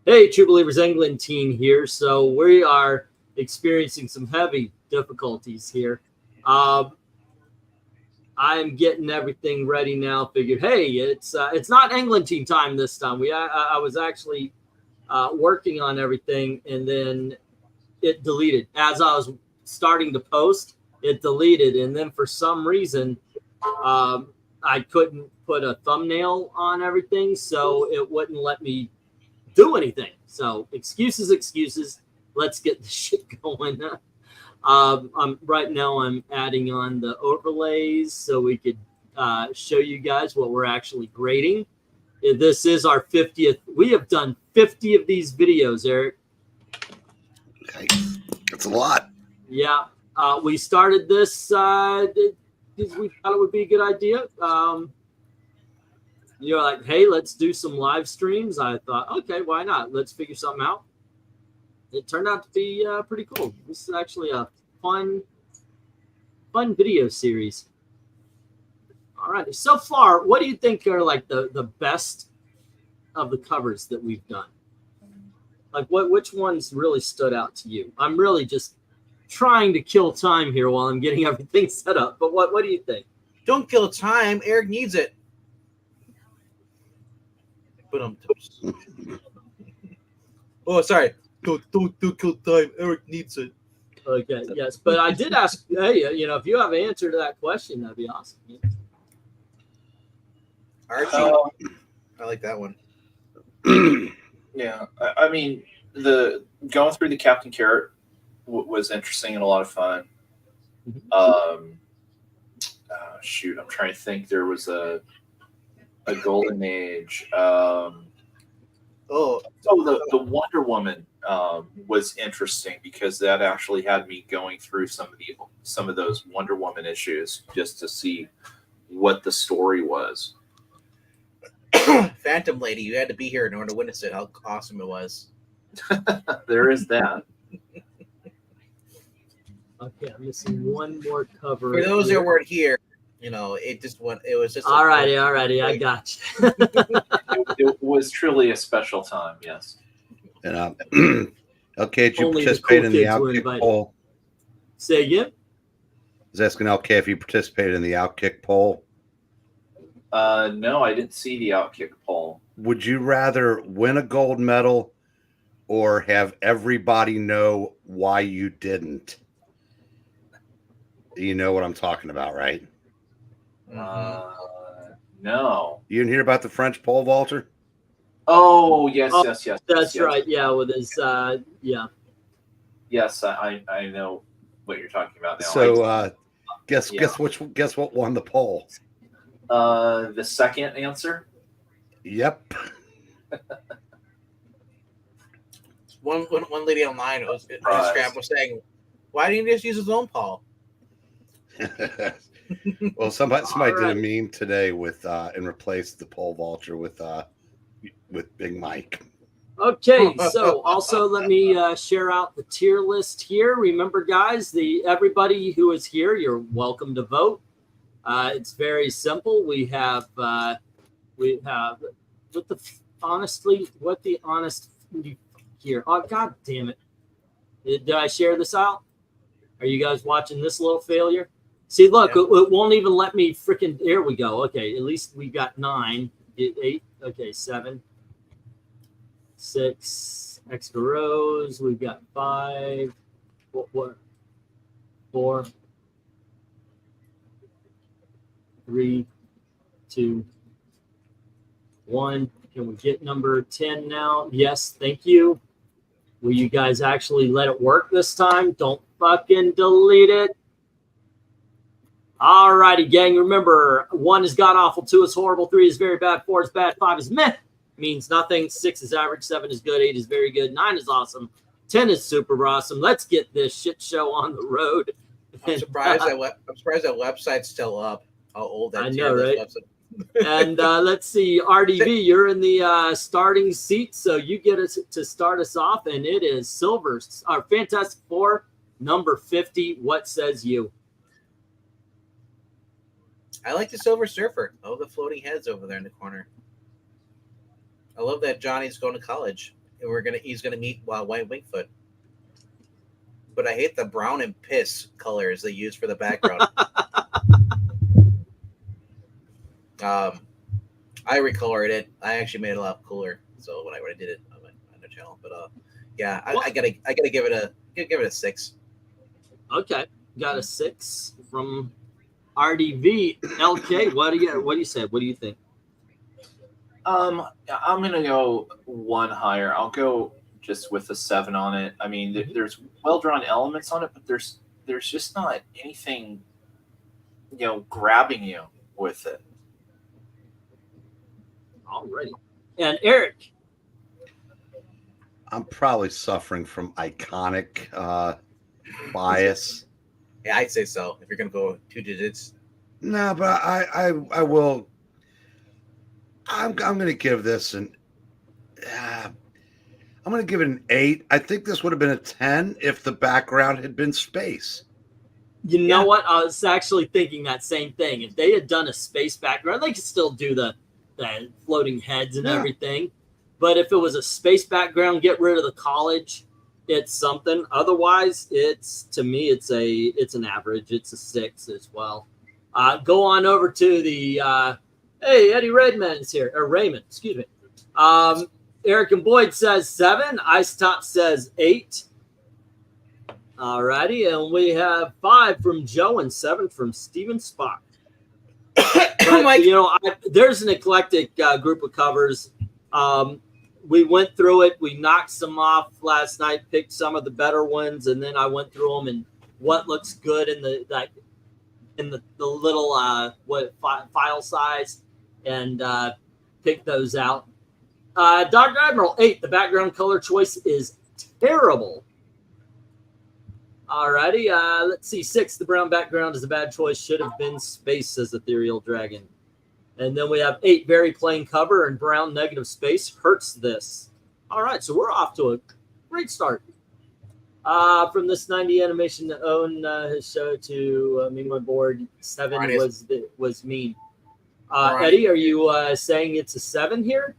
Hey, True Believers England team here. So we are experiencing some heavy difficulties here. I'm getting everything ready now. Figured, hey, it's not England team time this time. I was actually working on everything, and then it deleted as I was starting to post. It deleted, and then for some reason, I couldn't put a thumbnail on everything, so it wouldn't let me do anything. So excuses. Let's get this shit going. Right now I'm adding on the overlays so we could show you guys what we're actually grading. This is our 50th. We have done 50 of these videos, Eric. Okay, that's a lot. Yeah, we started this because we thought it would be a good idea. You're like, hey, let's do some live streams. I thought, okay, why not? Let's figure something out. It turned out to be pretty cool. This is actually a fun video series. All right. So far, what do you think are like the best of the covers that we've done? Like which ones really stood out to you? I'm really just trying to kill time here while I'm getting everything set up. But what do you think? Don't kill time. Eric needs it. Oh, sorry. Don't kill time. Eric needs it. Okay, yes. But I did ask, hey, if you have an answer to that question, that'd be awesome. Archie. I like that one. Yeah. I mean, going through the Captain Carrot was interesting and a lot of fun. Shoot, I'm trying to think. There was a Golden Age. The Wonder Woman was interesting because that actually had me going through some of those Wonder Woman issues just to see what the story was. Phantom Lady, you had to be here in order to witness it. How awesome it was! There is that. Okay, I'm missing one more cover. For those that weren't here, it just went. It was just alrighty. I got you. It was truly a special time. Yes. And okay, did you participate in the Outkick poll? Say again. I was asking LK if you participated in the Outkick poll. No, I didn't see the Outkick poll. Would you rather win a gold medal or have everybody know why you didn't? You know what I'm talking about, right? No. You didn't hear about the French pole vaulter? Oh, yes. That's right. Yeah, with his yeah. Yes, I know what you're talking about now. So guess what won the poll? The second answer? Yep. One lady online was saying, "Why didn't he just use his own Paul?" Well, somebody did a meme today with and replaced the pole vaulter with Big Mike. Okay, so also let me share out the tier list here. Remember, guys, everybody who is here, you're welcome to vote. It's very simple. We have what the honest here. Oh, God damn it! Did I share this out? Are you guys watching this little failure? See, look, it won't even let me freaking. Here we go. Okay, at least we got 9, 8. Okay, 7, 6 extra rows. We've got 5. What? 4, 3, 2, 1. Can we get number 10 now? Yes, thank you. Will you guys actually let it work this time? Don't fucking delete it. All righty, gang. Remember, 1 is god awful, 2 is horrible, 3 is very bad, 4 is bad, 5 is meh, means nothing, 6 is average, 7 is good, 8 is very good, 9 is awesome, 10 is super awesome. Let's get this shit show on the road. I'm surprised that website's still up. How old that I know, right? And let's see, RDV, you're in the starting seat, so you get us to start us off, and it is Silver, our Fantastic Four, number 50. What says you? I like the Silver Surfer. Oh, the floating heads over there in the corner. I love that Johnny's going to college. he's gonna meet White Wingfoot. But I hate the brown and piss colors they use for the background. I recolored it. I actually made it a lot cooler. So when I did it on the channel, but yeah, I gotta give it a 6. Okay, got a 6 from RDV. LK, what do you say? What do you think? I'm gonna go one higher. I'll go just with a 7 on it. I mean, there's well drawn elements on it, but there's just not anything, grabbing you with it. Alrighty. And Eric, I'm probably suffering from iconic bias. Yeah, I'd say so. If you're gonna go 2 digits. No, but I will. I'm going to give this I'm going to give it an 8. I think this would have been a 10 if the background had been space. you know what? I was actually thinking that same thing. If they had done a space background, they could still do the floating heads and everything. But if it was a space background, get rid of the college. It's something. Otherwise, to me, it's an average. It's a 6 as well. Go on over to the hey, Eddie Redman is here, or Raymond, excuse me. Eric and Boyd says 7. Ice Top says 8. Alrighty, and we have 5 from Joe and 7 from Steven Spock. But, there's an eclectic group of covers. We went through it. We knocked some off last night, picked some of the better ones, and then I went through them and what looks good in the little file size, and picked those out. Dr. Admiral 8. The background color choice is terrible. Alrighty, let's see. 6. The brown background is a bad choice. Should have been space, says Ethereal Dragon. And then we have 8. Very plain cover and brown negative space hurts this. All right, so we're off to a great start. From this 90 animation to own his show to me, my board 7 was mean. Eddie, are you saying it's a 7 here?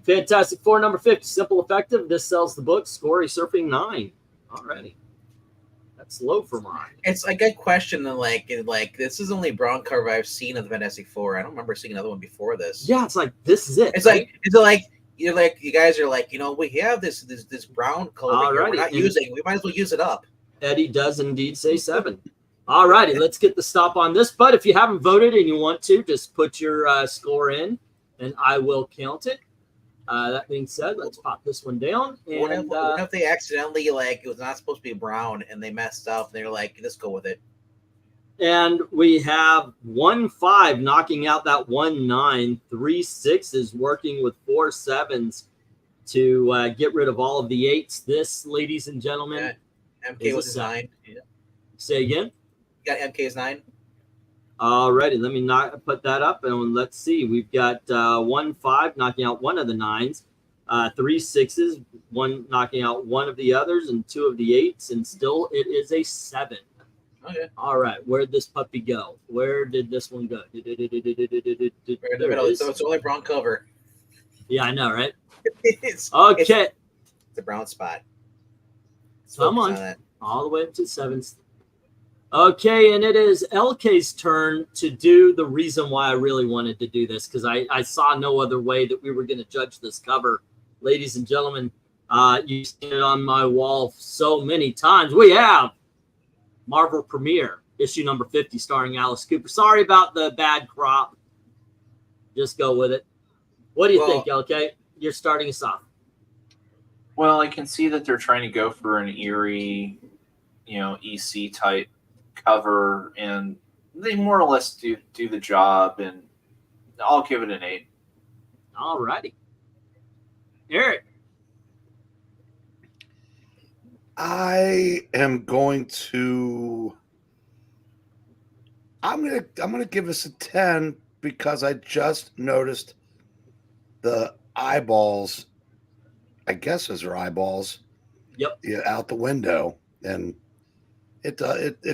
Fantastic Four number 50, simple, effective. This sells the book. Score a surfing 9. Alrighty. That's low for mine. It's a good question. Like this is the only brown cover I've seen of the Fantastic Four. I don't remember seeing another one before this. Yeah, it's like this is it. It's right? you guys are like, we have this brown color here we're not using. We might as well use it up. Eddie does indeed say 7. Alrighty, let's get the stop on this. But if you haven't voted and you want to, just put your score in, and I will count it. That being said, let's pop this one down. And what if they accidentally, it was not supposed to be brown and they messed up and they're like, let's go with it. And we have 1-5 knocking out that 1-9, 3 6s working with 4 7s to get rid of all of the 8s. This, ladies and gentlemen, MK was 9. Yeah. Say again. You got MK's 9. Alrighty, let me put that up, and let's see. We've got 1-5 knocking out one of the 9s, 3 6s, 1 knocking out one of the others, and 2 of the 8s, and still it is a 7. Okay. All right, where'd this puppy go? Where did this one go? Right in the middle. So it's only brown cover. Yeah, I know, right? It's Okay. It's a brown spot. Come on. All the way up to 7th. Okay, and it is LK's turn to do the reason why I really wanted to do this, because I saw no other way that we were going to judge this cover. Ladies and gentlemen, you've seen it on my wall so many times. We have Marvel Premiere, issue number 50, starring Alice Cooper. Sorry about the bad crop. Just go with it. What do you think, LK? You're starting us off. Well, I can see that they're trying to go for an eerie, EC type cover, and they more or less do the job, and I'll give it an 8. All righty. Eric. I am going to I'm gonna give this a 10 because I just noticed the eyeballs, I guess those are eyeballs. Yep. Yeah, out the window, and it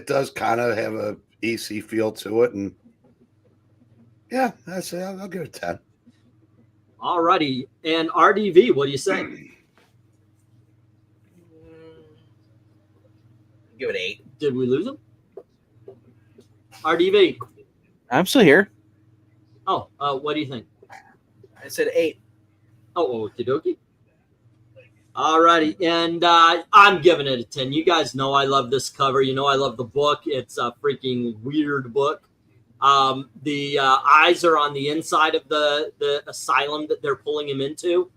does kind of have a EC feel to it, and I'll give it a 10. All righty. And RDV, what do you say? Give it 8. Did we lose him? RDV. I'm still here. Oh, what do you think? I said 8. Oh, okie dokie. Alrighty, and I'm giving it a 10. You guys know I love this cover. You know I love the book. It's a freaking weird book. The eyes are on the inside of the asylum that they're pulling him into,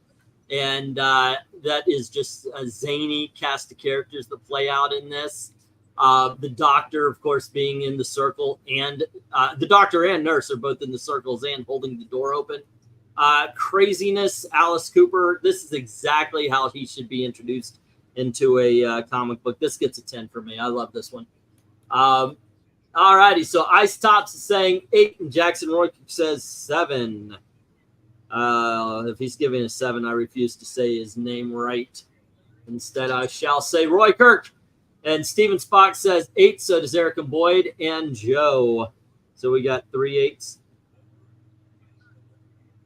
and that is just a zany cast of characters that play out in this. The doctor, of course, being in the circle, and the doctor and nurse are both in the circles and holding the door open. Craziness, Alice Cooper. This is exactly how he should be introduced into a comic book. This gets a 10 for me. I love this one. All righty. So Ice Tops is saying 8, and Jackson Roy says 7. If he's giving a 7, I refuse to say his name right. Instead, I shall say Roy Kirk. And Steven Spock says 8. So does Eric and Boyd and Joe. So we got 3 8s.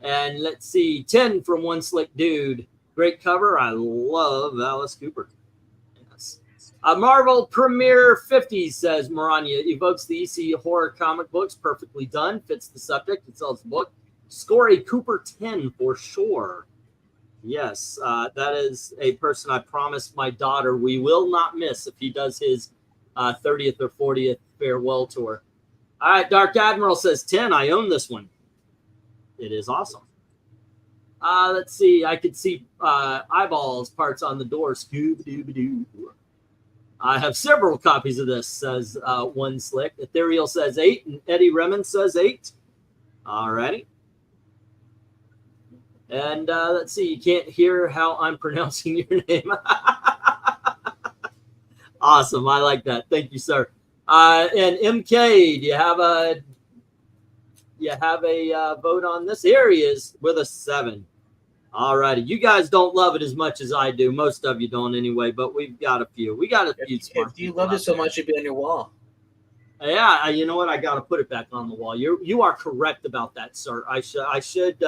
And let's see, 10 from One Slick Dude. Great cover. I love Alice Cooper. Yes. Marvel Premiere 50 says Maranya evokes the EC horror comic books. Perfectly done. Fits the subject. It sells the book. Score a Cooper 10 for sure. Yes, that is a person I promised my daughter we will not miss if he does his 30th or 40th farewell tour. All right, Dark Admiral says 10. I own this one. It is awesome. Let's see. I could see eyeballs parts on the door. Scooby-Dooby-Doo. I have several copies of this, says One Slick. Ethereal says 8, and Eddie Remen says 8. All righty. And let's see. You can't hear how I'm pronouncing your name. Awesome. I like that. Thank you, sir. And MK, do you have a vote on this? Here he is with a 7. All righty. You guys don't love it as much as I do. Most of you don't anyway, but we've got a few. We got a few. If you loved it so much, it'd be on your wall. Yeah, you know what? I got to put it back on the wall. You are correct about that, sir. I should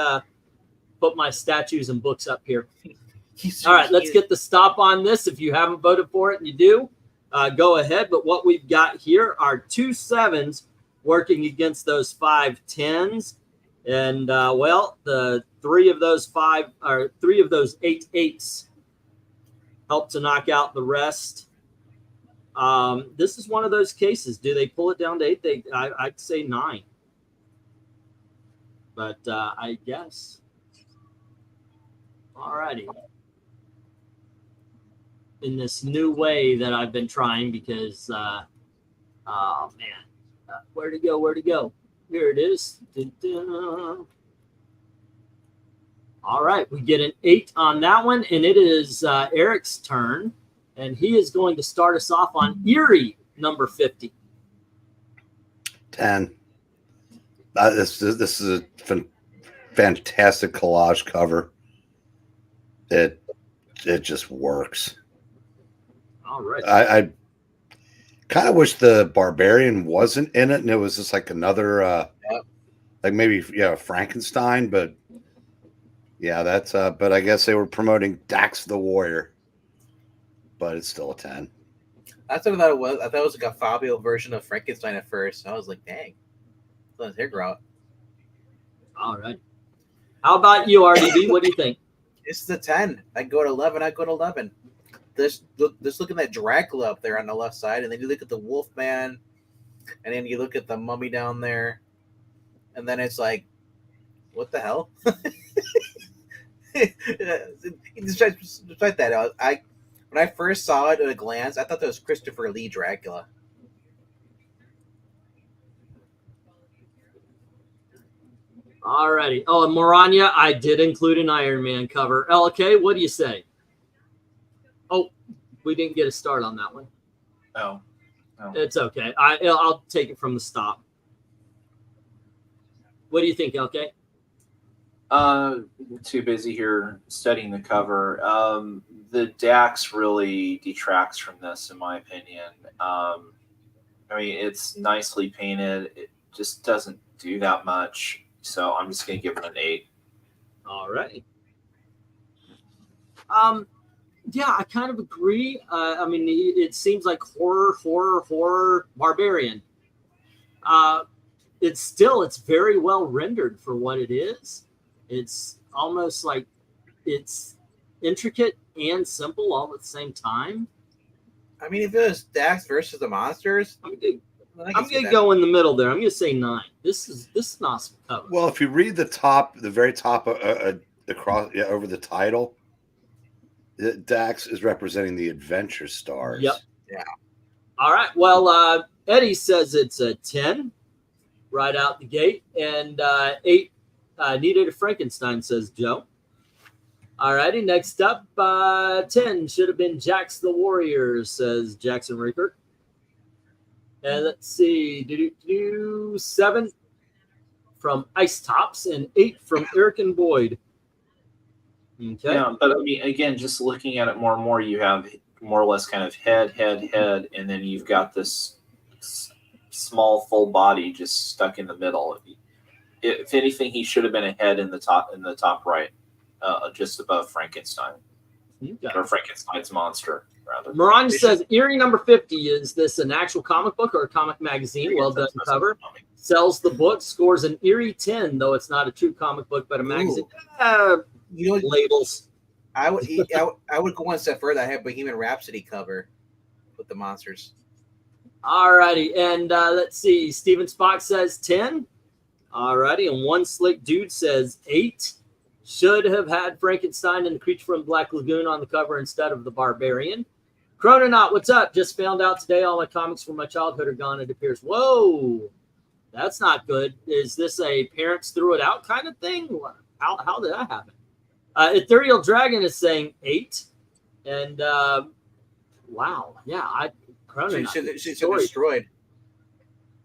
put my statues and books up here. All right, let's get the stop on this. If you haven't voted for it and you do, go ahead. But what we've got here are 2 7s working against those 5 10s. And, well, the 3 of those 8 8s help to knock out the rest. This is one of those cases. Do they pull it down to 8? I'd say 9. But I guess. All righty. In this new way that I've been trying because, oh, man. Where'd it go? Where'd it go? Here it is. Dun-dun. All right. We get an 8 on that one, and it is Eric's turn, and he is going to start us off on Eerie number 50. 10. This is a fantastic collage cover. It just works. All right. I kind of wish the Barbarian wasn't in it, and it was just like another, like maybe Frankenstein. But yeah, that's. But I guess they were promoting Dax the Warrior, but it's still a 10. That's what I thought it was. I thought it was like a Fabio version of Frankenstein at first. I was like, dang, let his hair grow out. All right. How about you, RDB? What do you think? This is a 10. I go to 11. I go to 11. Just look at that Dracula up there on the left side, and then you look at the Wolfman, and then you look at the mummy down there, and then it's like, what the hell? Despite that, when I first saw it at a glance, I thought that was Christopher Lee Dracula. All righty. Oh, and Maranya, I did include an Iron Man cover. LK, what do you say? Oh, we didn't get a start on that one. Oh. It's okay. I'll take it from the stop. What do you think, LK? Too busy here studying the cover. The Dax really detracts from this, in my opinion. I mean, it's nicely painted. It just doesn't do that much. So I'm just going to give it an 8. All right. Yeah, I kind of agree. I mean, it seems like horror, barbarian. It's very well rendered for what it is. It's almost like it's intricate and simple all at the same time. I mean, if it was Dax versus the monsters, I'm I can see gonna that. go in the middle there. I'm gonna say 9. This is an awesome cover. Well, if you read the very top across over the title, Dax is representing the adventure stars. Yep. Yeah. All right. Well, Eddie says it's a 10 right out the gate, and 8 needed a Frankenstein, says Joe. All righty. Next up, 10 should have been Jax the Warrior, says Jackson Ricker. And let's see, 7 from Ice Tops and 8 from Eric and Boyd. Okay. Yeah, but I mean, again, just looking at it more and more, you have more or less kind of head, and then you've got this small full body just stuck in the middle. If anything, he should have been a head in the top right, just above Frankenstein, or Frankenstein's monster, rather. Maranya says, Eerie number 50, is this an actual comic book or a comic magazine? Well done cover. Sells the book, scores an Eerie 10, though it's not a true comic book, but a magazine. You know, Labels. I would go one step further. I have Bohemian Rhapsody cover with the monsters. All righty. And let's see. Steven Spock says 10. All righty. And One Slick Dude says 8. Should have had Frankenstein and the Creature from Black Lagoon on the cover instead of the Barbarian. Chrononaught, what's up? Just found out today all my comics from my childhood are gone, it appears. Whoa. That's not good. Is this a parents threw it out kind of thing? How did that happen? Ethereal Dragon is saying 8. And wow. Yeah. Chrononaut. She's destroyed.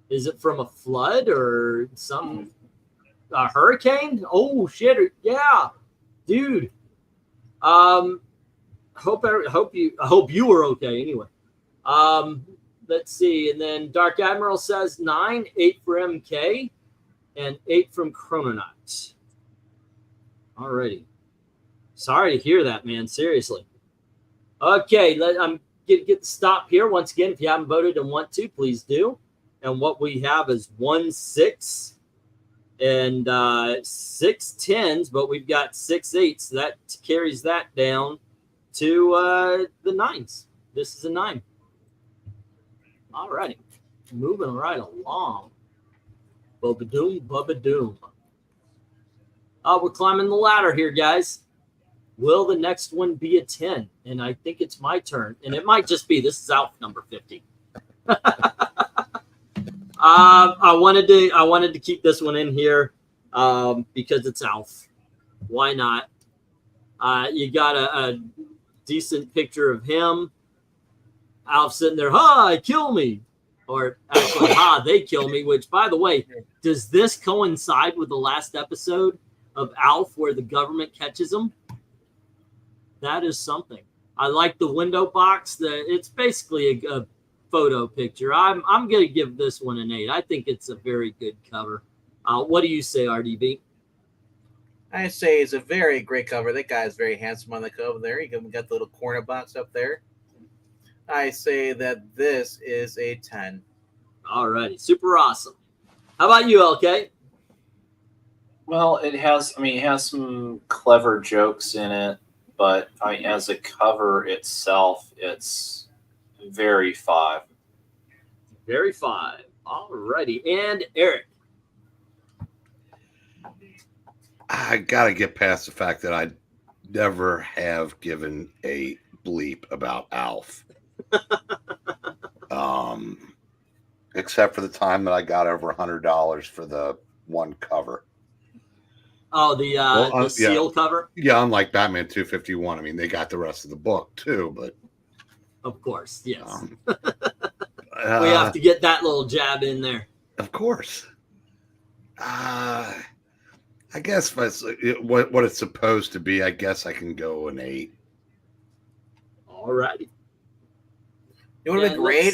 Is it from a flood or some a hurricane? Oh shit! Yeah, dude. Hope you were okay. Anyway, let's see. And then Dark Admiral says 9, 8 for MK, and 8 from Chrononaut. Alrighty. Sorry to hear that, man. Seriously. Okay, I'm get the stop here. Once again, if you haven't voted and want to, please do. And what we have is 1 6 and 6 10s, but we've got 6 8s. So that carries that down to the 9s. This is a 9. All righty. Moving right along. Bubba doom, bubba doom. We're climbing the ladder here, guys. Will the next one be a 10? And I think it's my turn. And it might just be. This is Alf number 50. I wanted to keep this one in here because it's Alf. Why not? You got a decent picture of him. Alf sitting there, hi, kill me. Or actually, they kill me, which, by the way, does this coincide with the last episode of Alf where the government catches him? That is something. I like the window box. It's basically a photo picture. I'm going to give this one an 8. I think it's a very good cover. What do you say, RDB? I say it's a very great cover. That guy is very handsome on the cover there. You got the little corner box up there. I say that this is a 10. All righty. Super awesome. How about you, LK? Well, it has some clever jokes in it, but as a cover itself, it's very 5. Very 5. All righty. And Eric? I got to get past the fact that I never have given a bleep about Alf. Except for the time that I got over $100 for the one cover. Oh, the seal cover? Yeah, unlike Batman 251. I mean, they got the rest of the book too, but of course, yes. We have to get that little jab in there. Of course. I guess what it's supposed to be, I guess I can go an 8. All righty. It would have been great.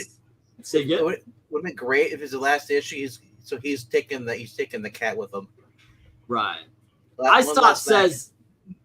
Say again? It would have been great if it's the last issue. He's taking the cat with him. Right. Ice Top says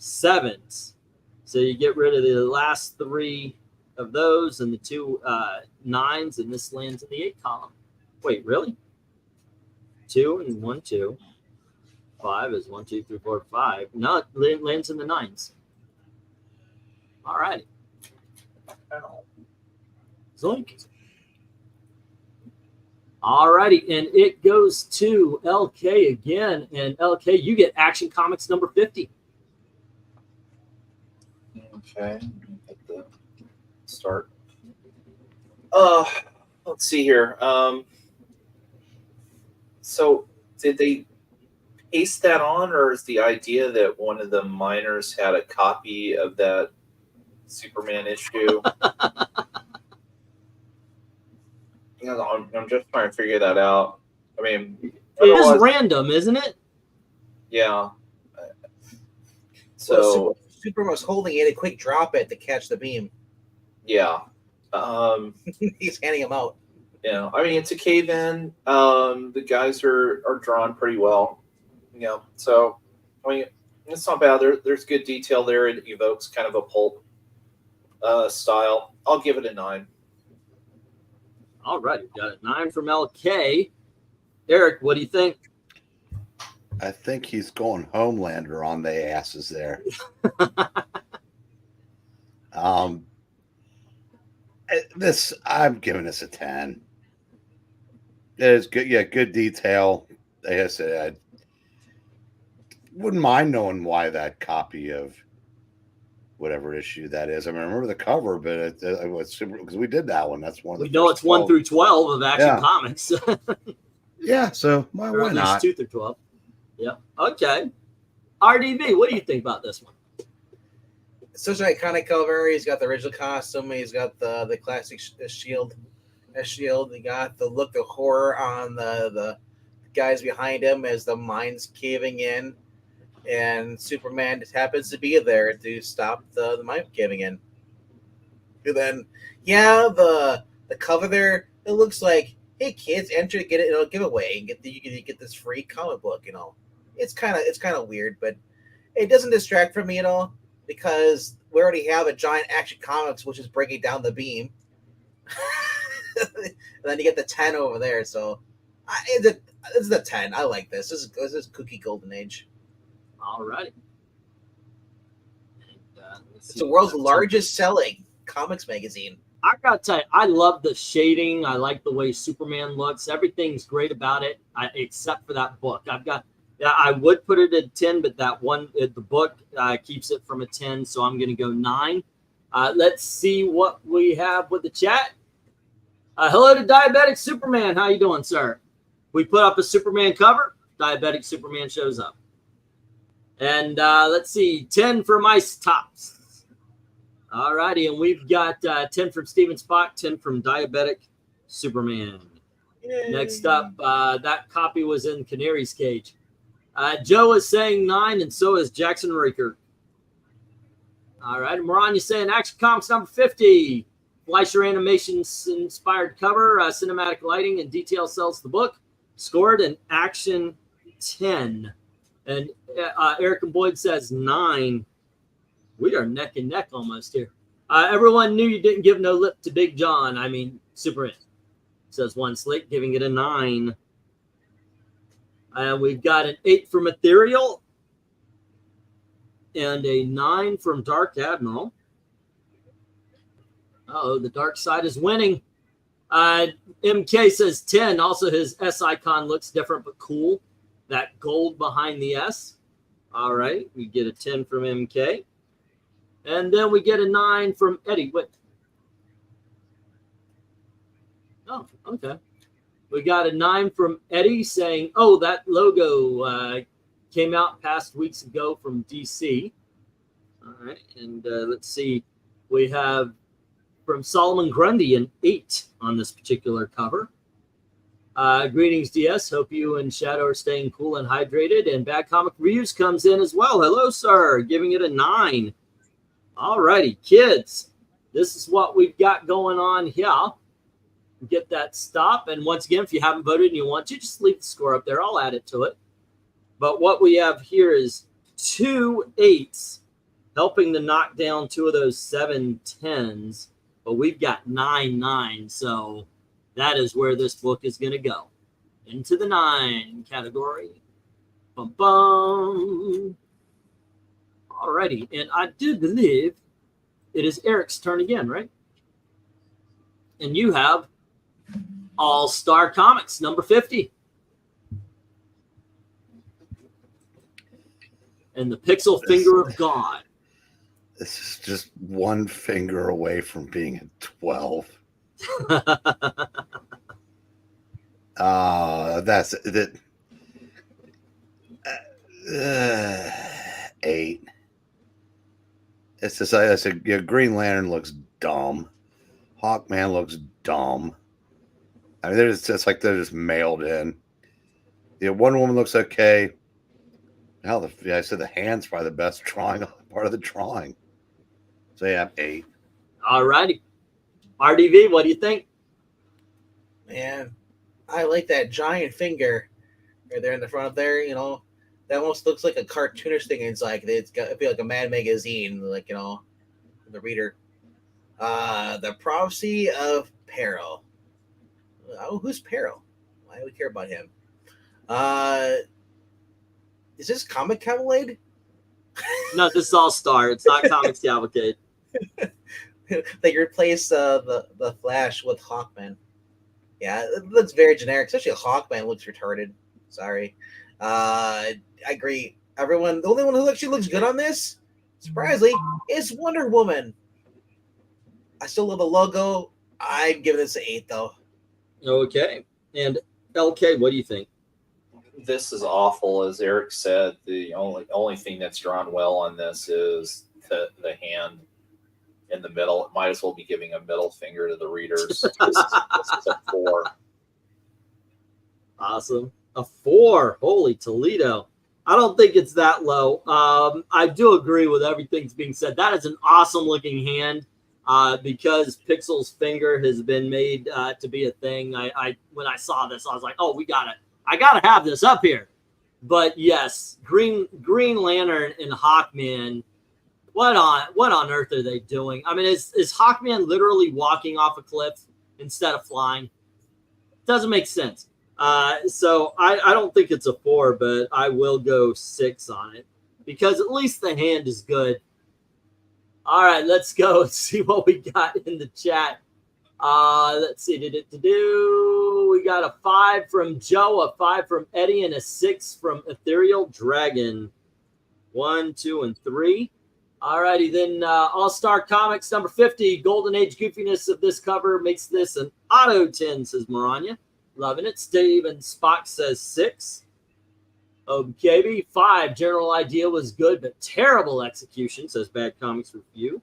sevens. So you get rid of the last 3 of those and the 2 9s, and this lands in the 8 column. Wait, really? 2 and 1, 2. 5 is 1, 2, 3, 4, 5. No, it lands in the 9s. All right. Zoink. All righty, and it goes to LK again. And LK, you get Action Comics number 50. Okay, at the start. Let's see here. So did they paste that on, or is the idea that one of the miners had a copy of that Superman issue? I'm just trying to figure that out. I mean, it is random, isn't it? Yeah. So Superman was holding it, a quick drop it to catch the beam. Yeah. He's handing him out. Yeah, I mean, it's a cave-in. The guys are drawn pretty well. You know, so I mean, it's not bad. There's good detail there. It evokes kind of a pulp style. I'll give it a 9. All right, got a 9 from LK. Eric, what do you think? I think he's going Homelander on the asses there. I'm giving this a 10. It's good, yeah, good detail. Like I said, I wouldn't mind knowing why that copy of whatever issue that is. I mean, I remember the cover, but it was super because we did that one. That's one of the. We know it's 1 through 12 of Action Comics. Yeah, so why or at least not? 2 through 12. Yeah. Okay. RDB, what do you think about this one? Such an iconic cover. He's got the original costume. He's got the classic shield. He got the look of horror on the guys behind him as the mine's caving in, and Superman just happens to be there to stop the mine caving in. And then, yeah, the cover there, it looks like, hey kids, enter, get it, giveaway, and you get this free comic book. You know, it's kind of weird, but it doesn't distract from me at all because we already have a giant Action Comics which is breaking down the beam. And then you get the 10 over there, so it's the 10. I like this. This is Cookie Golden Age. All right. It's the world's largest selling comics magazine. I gotta tell you, I love the shading. I like the way Superman looks. Everything's great about it, except for that book. I would put it at 10, but that one, the book keeps it from a 10, so I'm going to go 9. Let's see what we have with the chat. Hello to Diabetic Superman. How you doing, sir? We put up a Superman cover. Diabetic Superman shows up. And let's see, 10 from Ice Tops. All righty, and we've got 10 from Steven Spock, 10 from Diabetic Superman. Yay. Next up, that copy was in Canary's Cage. Joe is saying 9, and so is Jackson Raker. All right, Maranya saying Action Comics number 50. Fleischer Animations inspired cover, cinematic lighting, and detail sells the book. Scored an Action 10. And Eric and Boyd says 9. We are neck and neck almost here. Everyone knew you didn't give no lip to Big John. I mean, Superman. Says One Slick, giving it a 9. We've got an 8 from Ethereal and a 9 from Dark Admiral. Uh-oh, the dark side is winning. MK says 10. Also, his S icon looks different but cool. That gold behind the S. All right, we get a 10 from MK. And then we get a 9 from Eddie. What? Oh, okay. We got a 9 from Eddie saying, oh, that logo came out past weeks ago from DC. All right, and let's see. We have from Solomon Grundy an 8 on this particular cover. Greetings, DS. Hope you and Shadow are staying cool and hydrated. And Bad Comic Reviews comes in as well. Hello, sir. Giving it a 9. All righty, kids. This is what we've got going on here. Get that stop. And once again, if you haven't voted and you want to, just leave the score up there. I'll add it to it. But what we have here is 2 8s helping to knock down 2 of those 7-10s, but we've got 9-9, so that is where this book is going to go. Into the 9 category. Bum, bum. Alrighty, and I do believe it is Eric's turn again, right? And you have All-Star Comics, number 50. And the Pixel Finger of God. This is just one finger away from being a 12. That's that. 8. It's just, I said, Green Lantern looks dumb. Hawkman looks dumb. I mean, it's like they're just mailed in. Wonder Woman looks okay. Hell, I said the hand's probably the best drawing part of the drawing. So yeah, 8. All righty. RDV, what do you think? Man, I like that giant finger right there in the front there. That almost looks like a cartoonish thing. It's like it's got to be like a Mad Magazine, like the reader. The Prophecy of Peril. Oh, who's Peril? Why do we care about him? Is this Comic Cavalcade? No, this is All-Star. It's not Comics Cavalcade. They replace the Flash with Hawkman. Yeah, it looks very generic. Especially Hawkman looks retarded. Sorry. I agree. The only one who actually looks good on this, surprisingly, is Wonder Woman. I still love the logo. I'm giving this an 8, though. Okay. And LK, what do you think? This is awful. As Eric said, the only thing that's drawn well on this is the hand in the middle. It might as well be giving a middle finger to the readers. This is a 4. Awesome. A 4. Holy Toledo. I don't think it's that low. I do agree with everything that's being said. That is an awesome looking hand. Because Pixel's finger has been made to be a thing. When I saw this, I was like, oh, I gotta have this up here. But yes, Green Lantern and Hawkman, what on earth are they doing? I mean, is Hawkman literally walking off a cliff instead of flying? Doesn't make sense. So I don't think it's a 4, but I will go 6 on it because at least the hand is good. All right, let's go and see what we got in the chat. Let's see. We got a 5 from Joe, a 5 from Eddie, and a 6 from Ethereal Dragon. 1, 2, and 3. All righty, then All-Star Comics number 50. Golden Age goofiness of this cover makes this an auto 10, says Maranya. Loving it. Steven Spock says 6. Okay, 5. General idea was good, but terrible execution, says Bad Comics Review.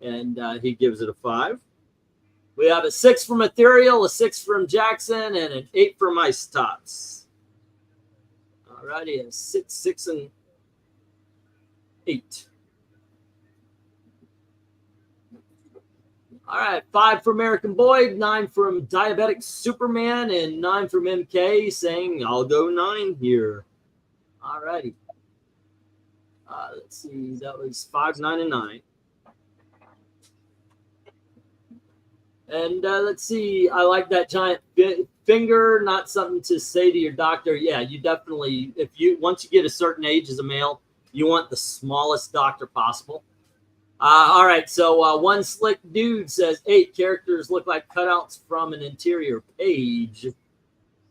And he gives it a 5. We have a 6 from Ethereal, a 6 from Jackson, and an 8 from Ice Tots. All righty, a 6, 6, and 8. All right, 5 from American Boyd, 9 from Diabetic Superman, and 9 from MK, saying I'll go 9 here. All righty. Let's see. That was 5, 9, and 9. And let's see. I like that giant finger. Not something to say to your doctor. Yeah, you definitely. Once you get a certain age as a male, you want the smallest doctor possible. All right. So one slick dude says 8 characters look like cutouts from an interior page.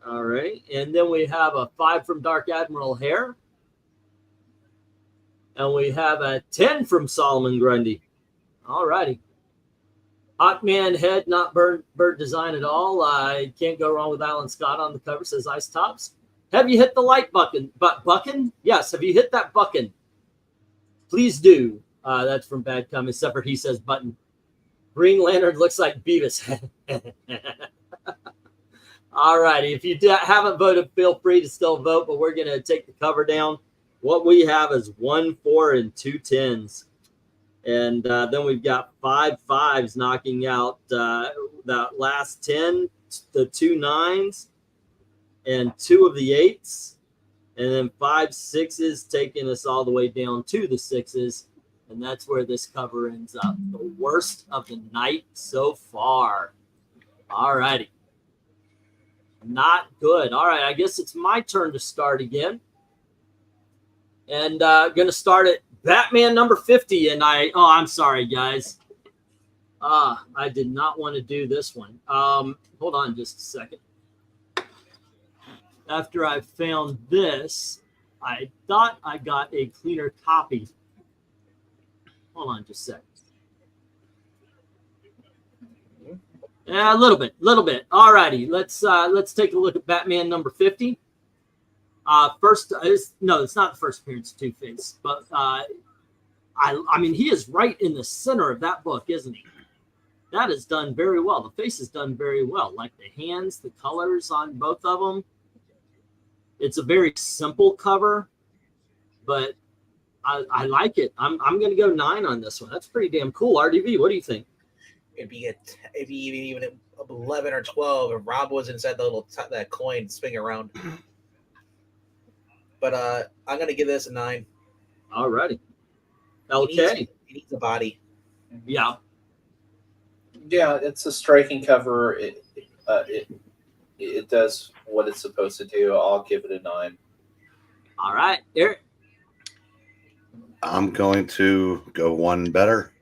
All right. And then we have a 5 from Dark Admiral Hare. And we have a 10 from Solomon Grundy. All righty. Hawkman head, not bird design at all. I can't go wrong with Alan Scott on the cover, says Ice Tops. Have you hit the like button? Buckin? Yes. Have you hit that buckin? Please do. That's from Bad Cum, except for he says button. Green Lantern looks like Beavis. All righty. If you haven't voted, feel free to still vote, but we're going to take the cover down. What we have is 1, 4, and 2 10s. And then we've got 5 5s knocking out that last 10, the 2 9s, and 2 of the 8s. And then 5 6s taking us all the way down to the 6s. And that's where this cover ends up. The worst of the night so far. All righty. Not good. All right, I guess it's my turn to start again. And going to start at Batman number 50. And I'm sorry, guys. I did not want to do this one. Hold on just a second. After I found this, I thought I got a cleaner copy. Hold on just a second. Yeah, a little bit. All righty, let's take a look at Batman number 50. First, it's not the first appearance of Two-Face, but I mean, he is right in the center of that book, isn't he? That is done very well. The face is done very well, like the hands, the colors on both of them. It's a very simple cover, but I like it. I'm going to go 9 on this one. That's pretty damn cool. RDV, what do you think? It'd be even 11 or 12 if Rob was inside the that coin spinning around. But I'm gonna give this a 9. All righty. LK. He needs a body. Yeah. Yeah, it's a striking cover. It does what it's supposed to do. I'll give it a 9. All right, Eric. I'm going to go one better.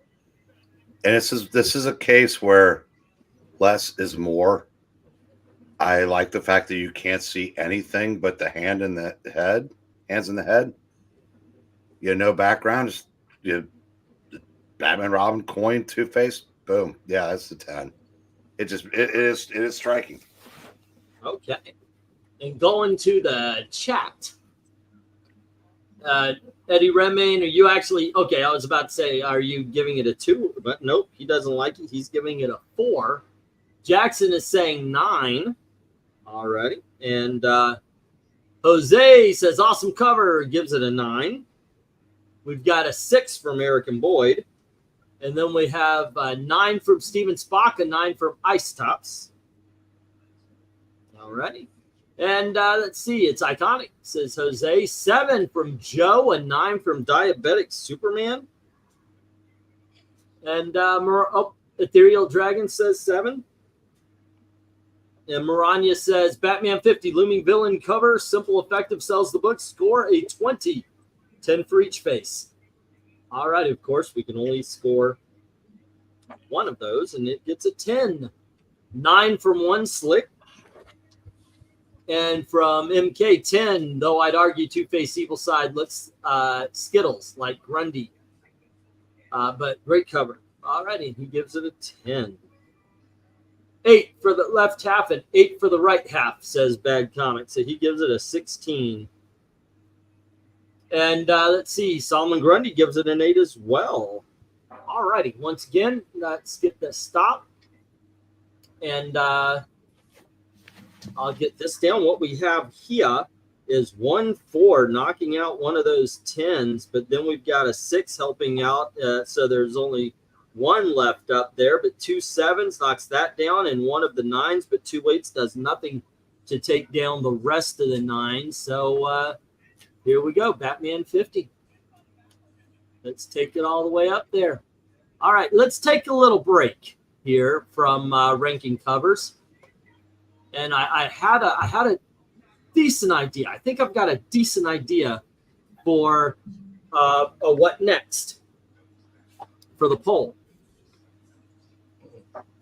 And this is a case where less is more. I like the fact that you can't see anything but the hand in the head, hands in the head. You have no background, just Batman, Robin, coin, Two-Face, boom. Yeah, that's the 10. It is striking. Okay. And going to the chat. Eddie Redmayne, are you actually okay? I was about to say, are you giving it a 2? But nope, he doesn't like it. He's giving it a 4. Jackson is saying 9. All righty. And Jose says, awesome cover, gives it a 9. We've got a 6 from Eric and Boyd. And then we have a 9 from Steven Spock, a 9 from Ice Tops. All righty. And let's see, it's iconic, says Jose. 7 from Joe, a 9 from Diabetic Superman. And Ethereal Dragon says 7. And Maranya says, Batman 50, Looming Villain cover, simple, effective, sells the book, score a 20. 10 for each face. All right, of course, we can only score one of those, and it gets a 10. 9 from One Slick. And from MK, 10, though I'd argue Two-Face Evil Side looks Skittles, like Grundy. But great cover. All righty, he gives it a 10. 8 for the left half and 8 for the right half, says Bad Comic. So he gives it a 16. And let's see, Solomon Grundy gives it an 8 as well. All righty, once again, let's get this stop. And I'll get this down. What we have here is 1-4 knocking out one of those 10s, but then we've got a 6 helping out. So there's only 1 left up there, but 2 7s knocks that down, and 1 of the 9s, but 2 8s does nothing to take down the rest of the 9s. So here we go, Batman 50. Let's take it all the way up there. All right, let's take a little break here from ranking covers. And I had a decent idea. I think I've got a decent idea for a what next for the poll.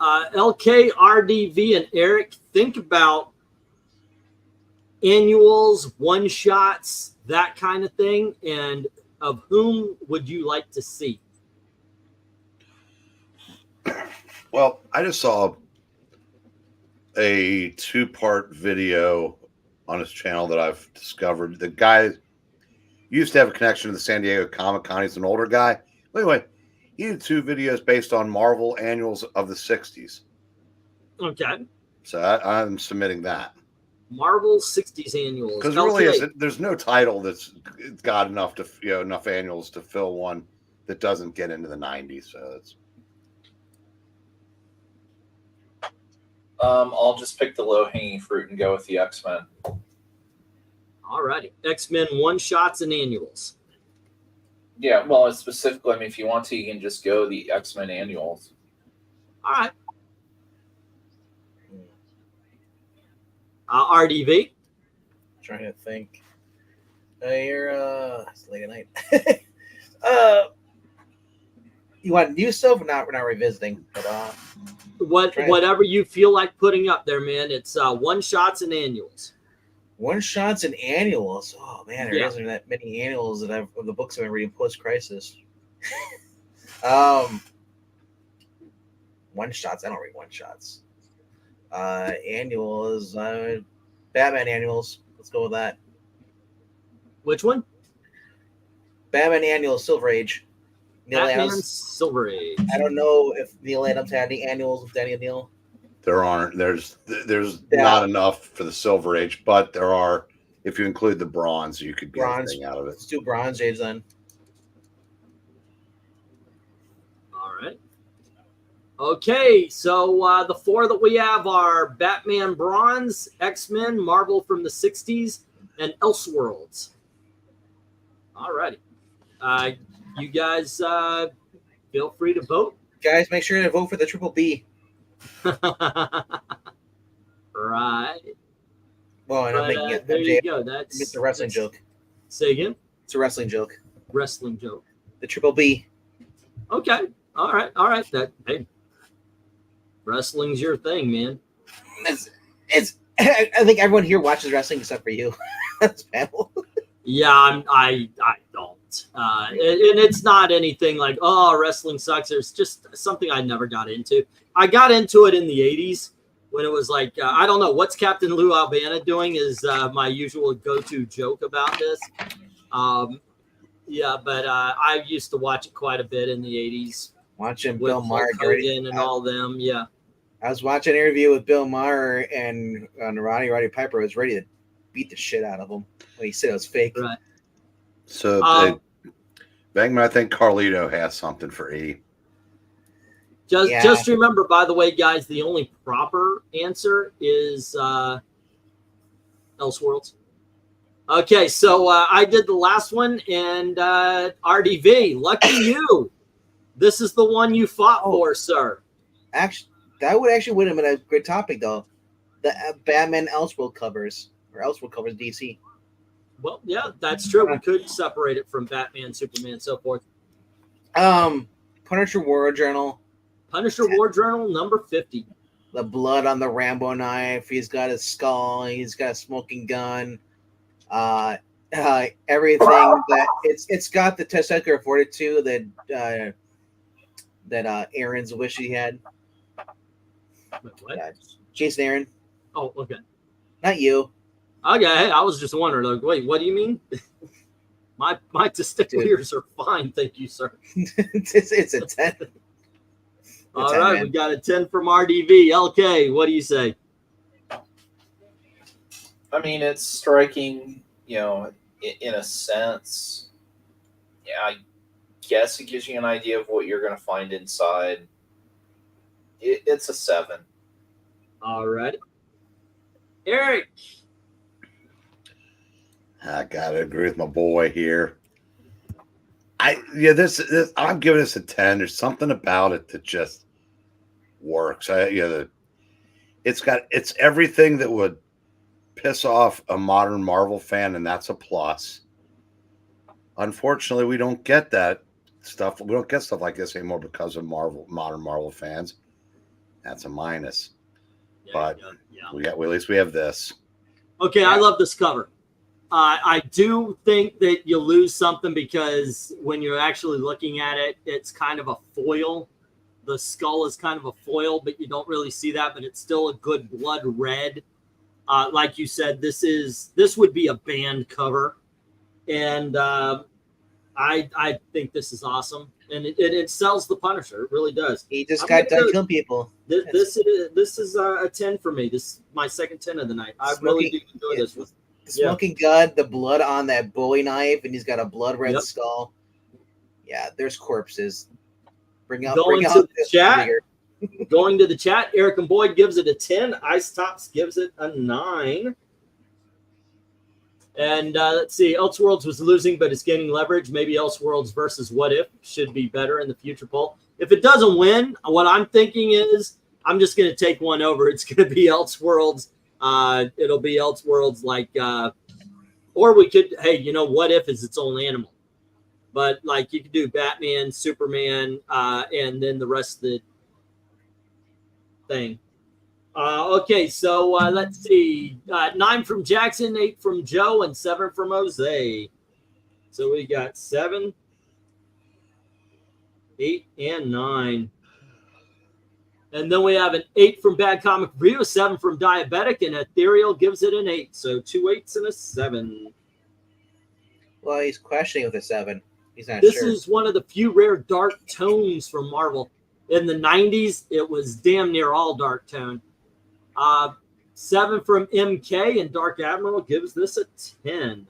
LK, RDV, and Eric, think about annuals, one-shots, that kind of thing, and of whom would you like to see? Well, I just saw a 2-part video on his channel that I've discovered. The guy used to have a connection to the San Diego Comic-Con. He's an older guy. Anyway, he did 2 videos based on Marvel annuals of the 60s. Okay. So I'm submitting that. Marvel 60s annuals. Because really, there's no title that's got enough to enough annuals to fill one that doesn't get into the 90s. So it's. I'll just pick the low-hanging fruit and go with the X-Men. All righty. X-Men one-shots and annuals. Yeah, well, specifically, I mean, if you want to, you can just go the X-Men annuals. All right. RDV. Trying to think. You're it's late at night. You want new stuff? We're not revisiting, but whatever you feel like putting up there, man. It's one shots and annuals. One shots and annuals. Oh man, there isn't that many annuals that of the books I've been reading post crisis. One shots. I don't read one shots. Annuals. Batman annuals. Let's go with that. Which one? Batman annuals, Silver Age. Neil Batman Adams. Silver Age. I don't know if Neil Adams had any annuals with Danny O'Neill. There aren't. There's not enough for the Silver Age, but there are. If you include the Bronze, you could get anything out of it. Let's do Bronze Age then. All right. Okay, so the four that we have are Batman Bronze, X-Men, Marvel from the 60s, and Elseworlds. All righty. You guys feel free to vote. Guys, make sure to vote for the Triple B. Right. Well, and I'm making it. There you go. That's a wrestling joke. Say again? It's a wrestling joke. Wrestling joke. The Triple B. Okay. All right. All right. Hey, wrestling's your thing, man. It's I think everyone here watches wrestling except for you. That's panel. Yeah, I don't. And it's not anything like, oh, wrestling sucks. It's just something I never got into. I got into it in the 80s when it was like, I don't know, what's Captain Lou Albana doing is my usual go-to joke about this. Yeah, but I used to watch it quite a bit in the 80s. Watching Bill Maher and all them, yeah. I was watching an interview with Bill Maher and Roddy Piper was ready to beat the shit out of him when he said it was fake. Right. So, Venkman, I think Carlito has something for E. Just remember, by the way, guys, the only proper answer is Elseworlds. Okay, so I did the last one, and RDV, lucky you. This is the one you fought for, sir. Actually, that would actually would have been a great topic, though. The Batman Elseworld covers, or Elseworld covers DC. Well, yeah, that's true. We could separate it from Batman, Superman, so forth. Punisher War Journal. Punisher War Journal, number 50. The blood on the Rambo knife. He's got a skull. He's got a smoking gun. Everything that it's got the testicular fortitude that Aaron's wish he had. What? Jason Aaron. Oh, okay. Not you. Okay, I was just wondering, like, wait, what do you mean? my testiculars are fine, thank you, sir. it's a 10. All right, we got a 10 from RDV. LK, what do you say? I mean, it's striking, you know, in a sense. Yeah, I guess it gives you an idea of what you're going to find inside. It's a 7. All right. Eric. I gotta agree with my boy here. This I'm giving this a 10. There's something about it that just works. It's everything that would piss off a modern Marvel fan, and that's a plus. Unfortunately, we don't get that stuff. We don't get stuff like this anymore because of modern Marvel fans. That's a minus. Yeah, but yeah. At least we have this. Okay, I love this cover. I do think that you lose something because when you're actually looking at it, it's kind of a foil. The skull is kind of a foil, but you don't really see that, but it's still a good blood red. Like you said, this would be a band cover. And I think this is awesome. And it sells the Punisher. It really does. He just got done killing people. This is a 10 for me. This is my second 10 of the night. I really do enjoy this one. The smoking gun, the blood on that Bowie knife, and he's got a blood red skull. Yeah, there's corpses. Going to the chat, Eric and Boyd gives it a 10. Ice Tops gives it a 9. And let's see, Elseworlds was losing, but it's gaining leverage. Maybe Elseworlds versus What If should be better in the future poll. If it doesn't win, what I'm thinking is I'm just going to take one over. It's going to be Elseworlds. It'll be Elseworlds like, or we could, hey, you know, What If is its own animal. But like you could do Batman, Superman, and then the rest of the thing. Okay, so let's see. 9 from Jackson, 8 from Joe, and 7 from Jose. So we got 7, 8, and 9. And then we have an 8 from Bad Comic Review, a 7 from Diabetic, and Ethereal gives it an 8. So 2 8s and a 7. Well, he's questioning with a 7. He's not This sure. is one of the few rare dark tones from Marvel. In the 90s, it was damn near all dark tone. 7 from MK, and Dark Admiral gives this a 10.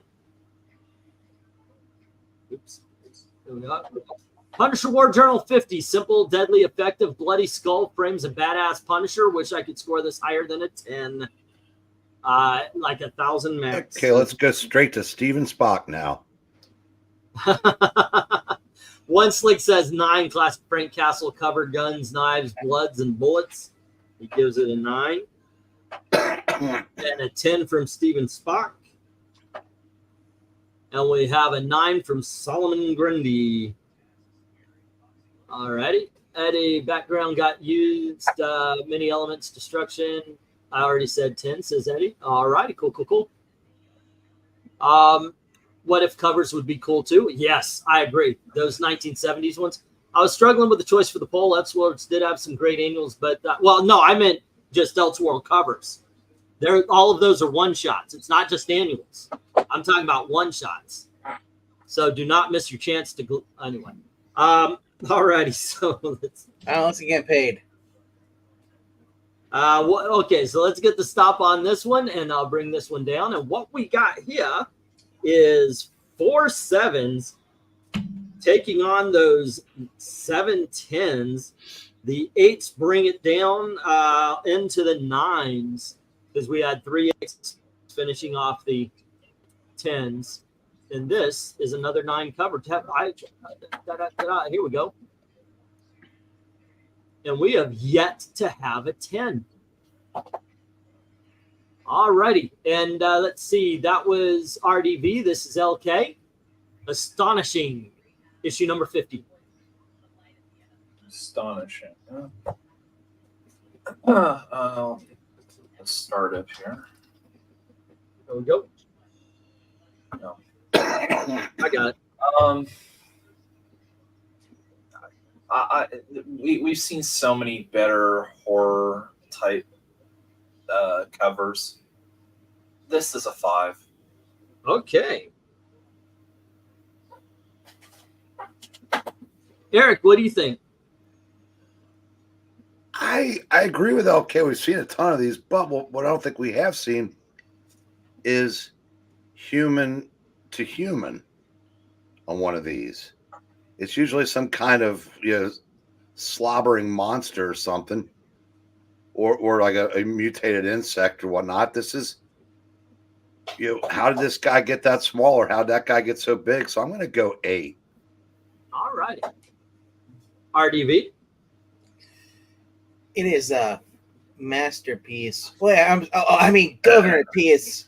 Oops. There we go. Punisher War Journal 50. Simple, deadly, effective, bloody skull frames a badass Punisher. Wish I could score this higher than a 10. Like 1,000 max. Okay, let's go straight to Steven Spock now. One Slick says 9. Classic Frank Castle, covered guns, knives, bloods, and bullets. He gives it a 9. And a 10 from Steven Spock. And we have a 9 from Solomon Grundy. Alrighty. Eddie, background got used. Many elements, destruction. I already said 10, says Eddie. Alrighty, cool. What If covers would be cool too? Yes, I agree. Those 1970s ones. I was struggling with the choice for the poll. Elseworlds did have some great annuals, but well, no, I meant just Elseworld covers. All of those are one-shots. It's not just annuals. I'm talking about one-shots. So do not miss your chance to anyway. Alrighty, so let's. Unless you get paid. Okay, so let's get the stop on this one, and I'll bring this one down. And what we got here is 4 7s taking on those 7 10s. The 8s bring it down into the 9s because we had 3 8s finishing off the 10s. And this is another 9 cover. Here we go. And we have yet to have a 10. All righty. And let's see. That was RDV. This is LK. Astonishing. Issue number 50. Astonishing. Let's start up here. There we go. No. I got it. We've seen so many better horror type covers. This is a 5. Okay. Eric, what do you think? I agree with LK. We've seen a ton of these, but what I don't think we have seen is human to human on one of these. It's usually some kind of slobbering monster or something, or like a mutated insect or whatnot. This is how did this guy get that small, or how did that guy get so big? So I'm going to go 8. All right. RDV. It is a masterpiece. Well, I mean, government piece.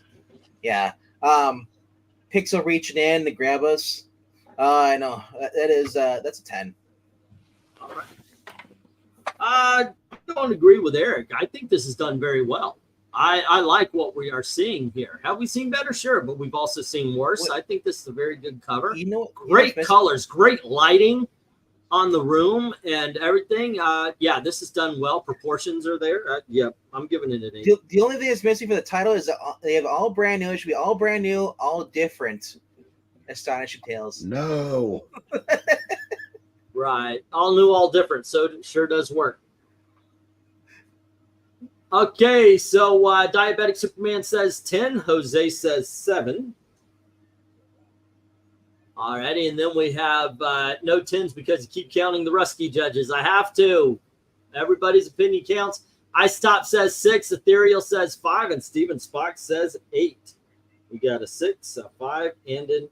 Yeah. Pixel reaching in to grab us. I know that's a 10. All right. I don't agree with Eric. I think this is done very well. I like what we are seeing here. Have we seen better? Sure, but we've also seen worse. I think this is a very good cover. Great colors, great lighting on the room and everything. Yeah, this is done well. Proportions are there. Yeah, I'm giving it an 8. The only thing that's missing for the title is that they have all brand new. It should be all brand new, all different. Astonishing Tales. No. Right. All new, all different. So it sure does work. Okay, so Diabetic Superman says 10. Jose says 7. Alrighty, and then we have no 10s because you keep counting the Rusky judges. I have to. Everybody's opinion counts. I Stop says 6. Ethereal says 5. And Steven Spock says 8. We got a 6, a 5, and an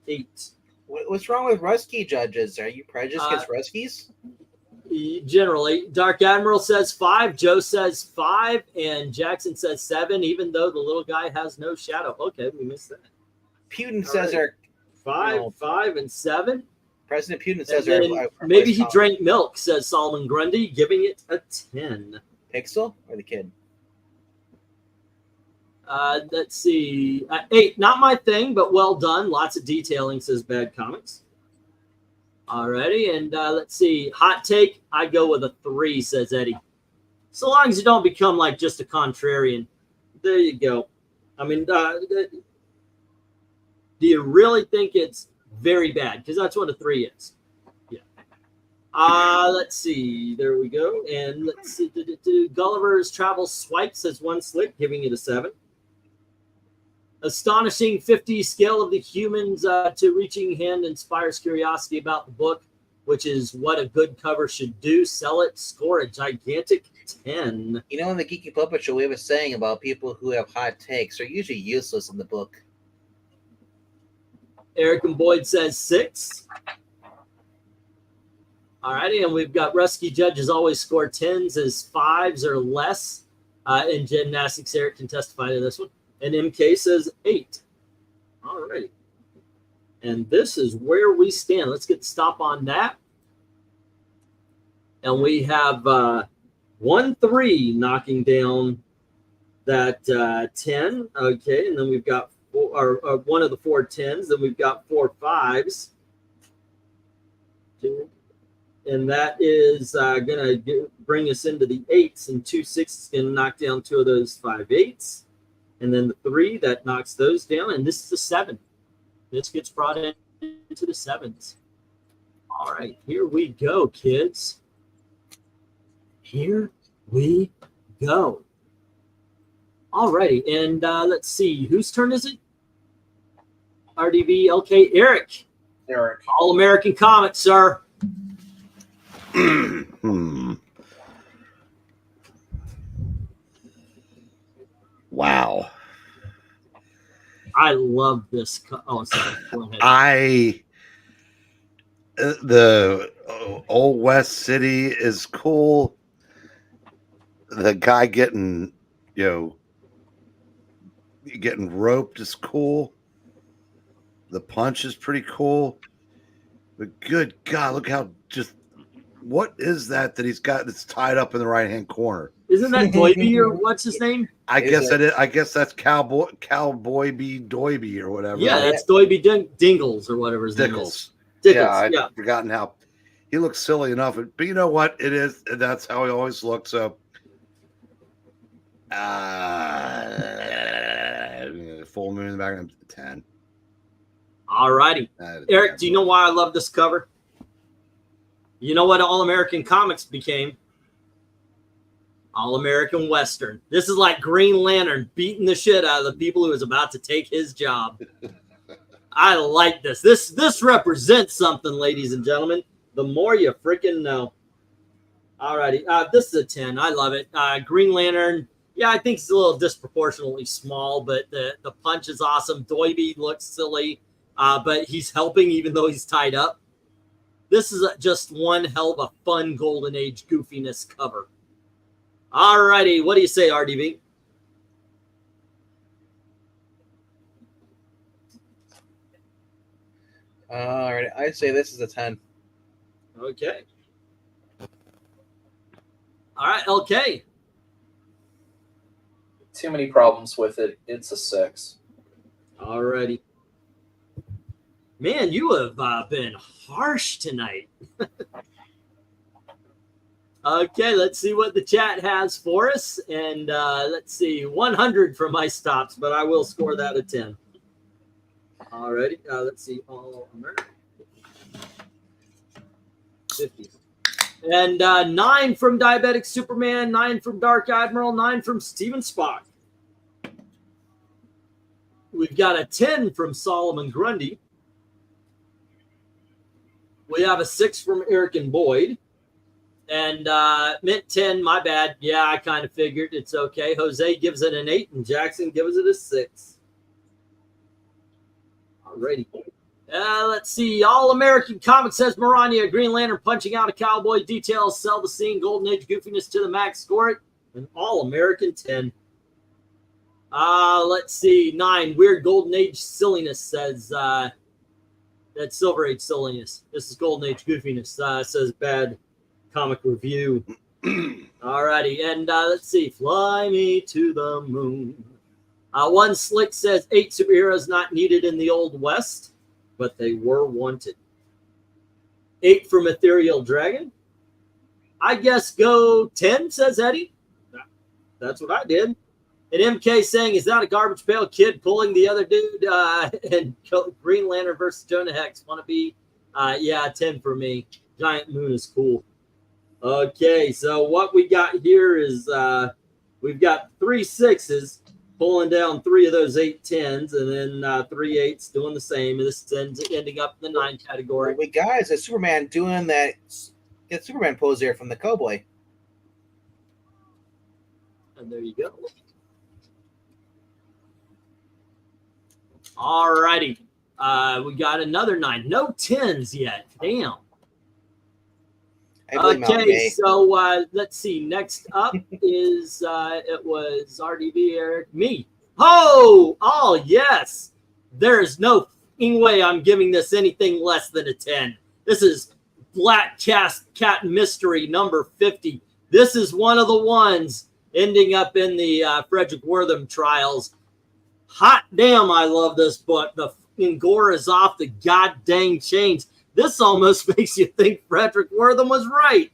8. What's wrong with Rusky judges? Are you prejudiced against Ruskies? Generally, Dark Admiral says 5, Joe says 5, and Jackson says 7, even though the little guy has no shadow. Okay, we missed that. Putin says they're 5, 5, and 7. President Putin says maybe he drank milk, says Solomon Grundy, giving it a 10. Pixel or the kid? Let's see. 8, not my thing, but well done. Lots of detailing, says Bad Comics. Alrighty, and let's see. Hot take, I go with a 3, says Eddie. So long as you don't become like just a contrarian. There you go. I mean, do you really think it's very bad? Because that's what a 3 is. Yeah. Let's see. There we go. And let's see. Gulliver's Travel Swipe says 1 slick, giving it a 7. Astonishing 50 scale of the humans to reaching hand inspires curiosity about the book, which is what a good cover should do. Sell it, score a gigantic 10. You know, in the Geeky Puppet Show, we have a saying about people who have hot takes. They're usually useless in the book. Eric and Boyd says 6. Alrighty, and we've got Rusky Judges always score 10s as 5s or less. In gymnastics, Eric can testify to this one. And MK says 8. All right. And this is where we stand. Let's get the stop on that. And we have 1-3 knocking down that 10. Okay. And then we've got one of the 4 10s. Then we've got 4 5s. And that is going to bring us into the 8s. And 2 6s is going to knock down 2 of those 5 8s. And then the 3, that knocks those down. And this is the 7. This gets brought into the 7s. All right, here we go, kids. Here we go. All righty, and let's see. Whose turn is it? RDV, LK, Eric. Eric. All-American Comics, sir. Wow. I love this. Oh, sorry. Go ahead. The Old West City is cool. The guy getting roped is cool. The punch is pretty cool. But good God, look how what is that he's got that's tied up in the right-hand corner? Isn't that Doiby or what's his name? I guess that's Cowboy B. Doiby or whatever. Yeah, that's Doiby Dingles or whatever his name is. Dickles. I'd forgotten how he looks silly enough. But you know what? It is. That's how he always looks. So, full moon in the background, 10. All righty. Eric, do you know why I love this cover? You know what All-American Comics became? All-American Western. This is like Green Lantern beating the shit out of the people who was about to take his job. I like this. This represents something, ladies and gentlemen. The more you freaking know. All righty. This is a 10. I love it. Green Lantern. Yeah, I think it's a little disproportionately small, but the punch is awesome. Doiby looks silly, but he's helping even though he's tied up. This is just one hell of a fun Golden Age goofiness cover. All righty. What do you say, RDV? All right. I'd say this is a 10. Okay. All right, LK. Too many problems with it. It's a 6. All righty. Man, you have been harsh tonight. Okay, let's see what the chat has for us. And let's see, 100 for my stops, but I will score that a 10. All righty. Let's see, All American. 50. And 9 from Diabetic Superman, 9 from Dark Admiral, 9 from Steven Spock. We've got a 10 from Solomon Grundy. We have a 6 from Eric and Boyd. And Mint 10, my bad. Yeah, I kind of figured. It's okay. Jose gives it an 8, and Jackson gives it a 6. Alrighty. Let's see. All American Comics says Maranya, Green Lantern punching out a cowboy. Details sell the scene. Golden Age goofiness to the max. Score it. An All American 10. Let's see. 9. Weird Golden Age silliness says that's Silver Age silliness. This is Golden Age goofiness. Says bad comic review. Alrighty. And let's see. Fly me to the moon. One Slick says 8 superheroes not needed in the Old West, but they were wanted. 8 from Ethereal Dragon. I guess go 10, says Eddie. That's what I did. And MK saying, is that a garbage pail kid pulling the other dude? And Green Lantern versus Jonah Hex. Want to be? Yeah, 10 for me. Giant Moon is cool. Okay, so what we got here is we've got 3 6s. Pulling down 3 of those 8 10s, and then 3 8s doing the same. And this ends ending up in the 9 category. Wait, guys, is Superman doing that Superman pose there from the Cowboy? And there you go. All righty. We got another 9. No 10s yet. Damn. Okay, so let's see. Next up is it was RDB Eric, me. Oh, yes. There's no way I'm giving this anything less than a 10. This is Black Cat Mystery number 50. This is one of the ones ending up in the Frederick Wortham trials. Hot damn, I love this book. The gore is off the goddamn chains. This almost makes you think Frederick Wortham was right.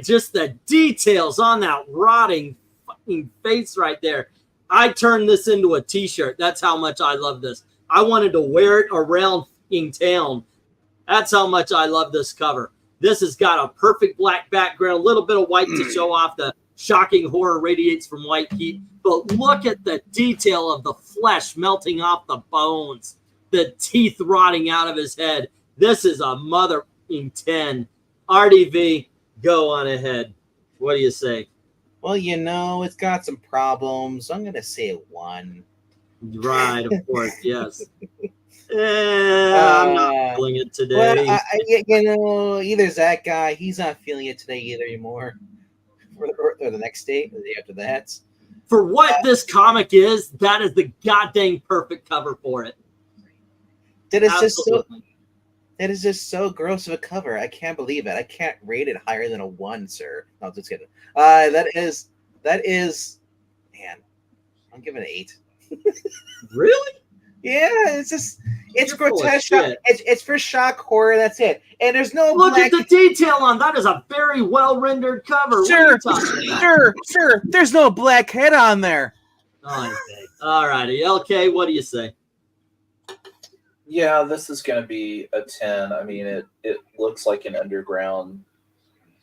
Just the details on that rotting fucking face right there. I turned this into a t-shirt. That's how much I love this. I wanted to wear it around in town. That's how much I love this cover. This has got a perfect black background, a little bit of white to show off the shocking horror radiates from white heat. But look at the detail of the flesh melting off the bones, the teeth rotting out of his head. This is a mother in 10. RDV, go on ahead. What do you say? Well, you know, it's got some problems. I'm going to say a 1. Right, of course, yes. I'm not feeling it today. Well, you know, either Zach guy, he's not feeling it today either anymore. Or the next day, or the day after that. For what this comic is, that is the goddamn perfect cover for it. That is just so gross of a cover. I can't believe it. I can't rate it higher than a 1, sir. No, just kidding. That is, man, I'm giving it an 8. Really? Yeah, it's grotesque. It's for shock horror. That's it. And there's no look at the detail on that. Is a very well rendered cover. Sure. There's no black head on there. Okay. All righty. LK, what do you say? Yeah, this is going to be a 10. I mean, it looks like an underground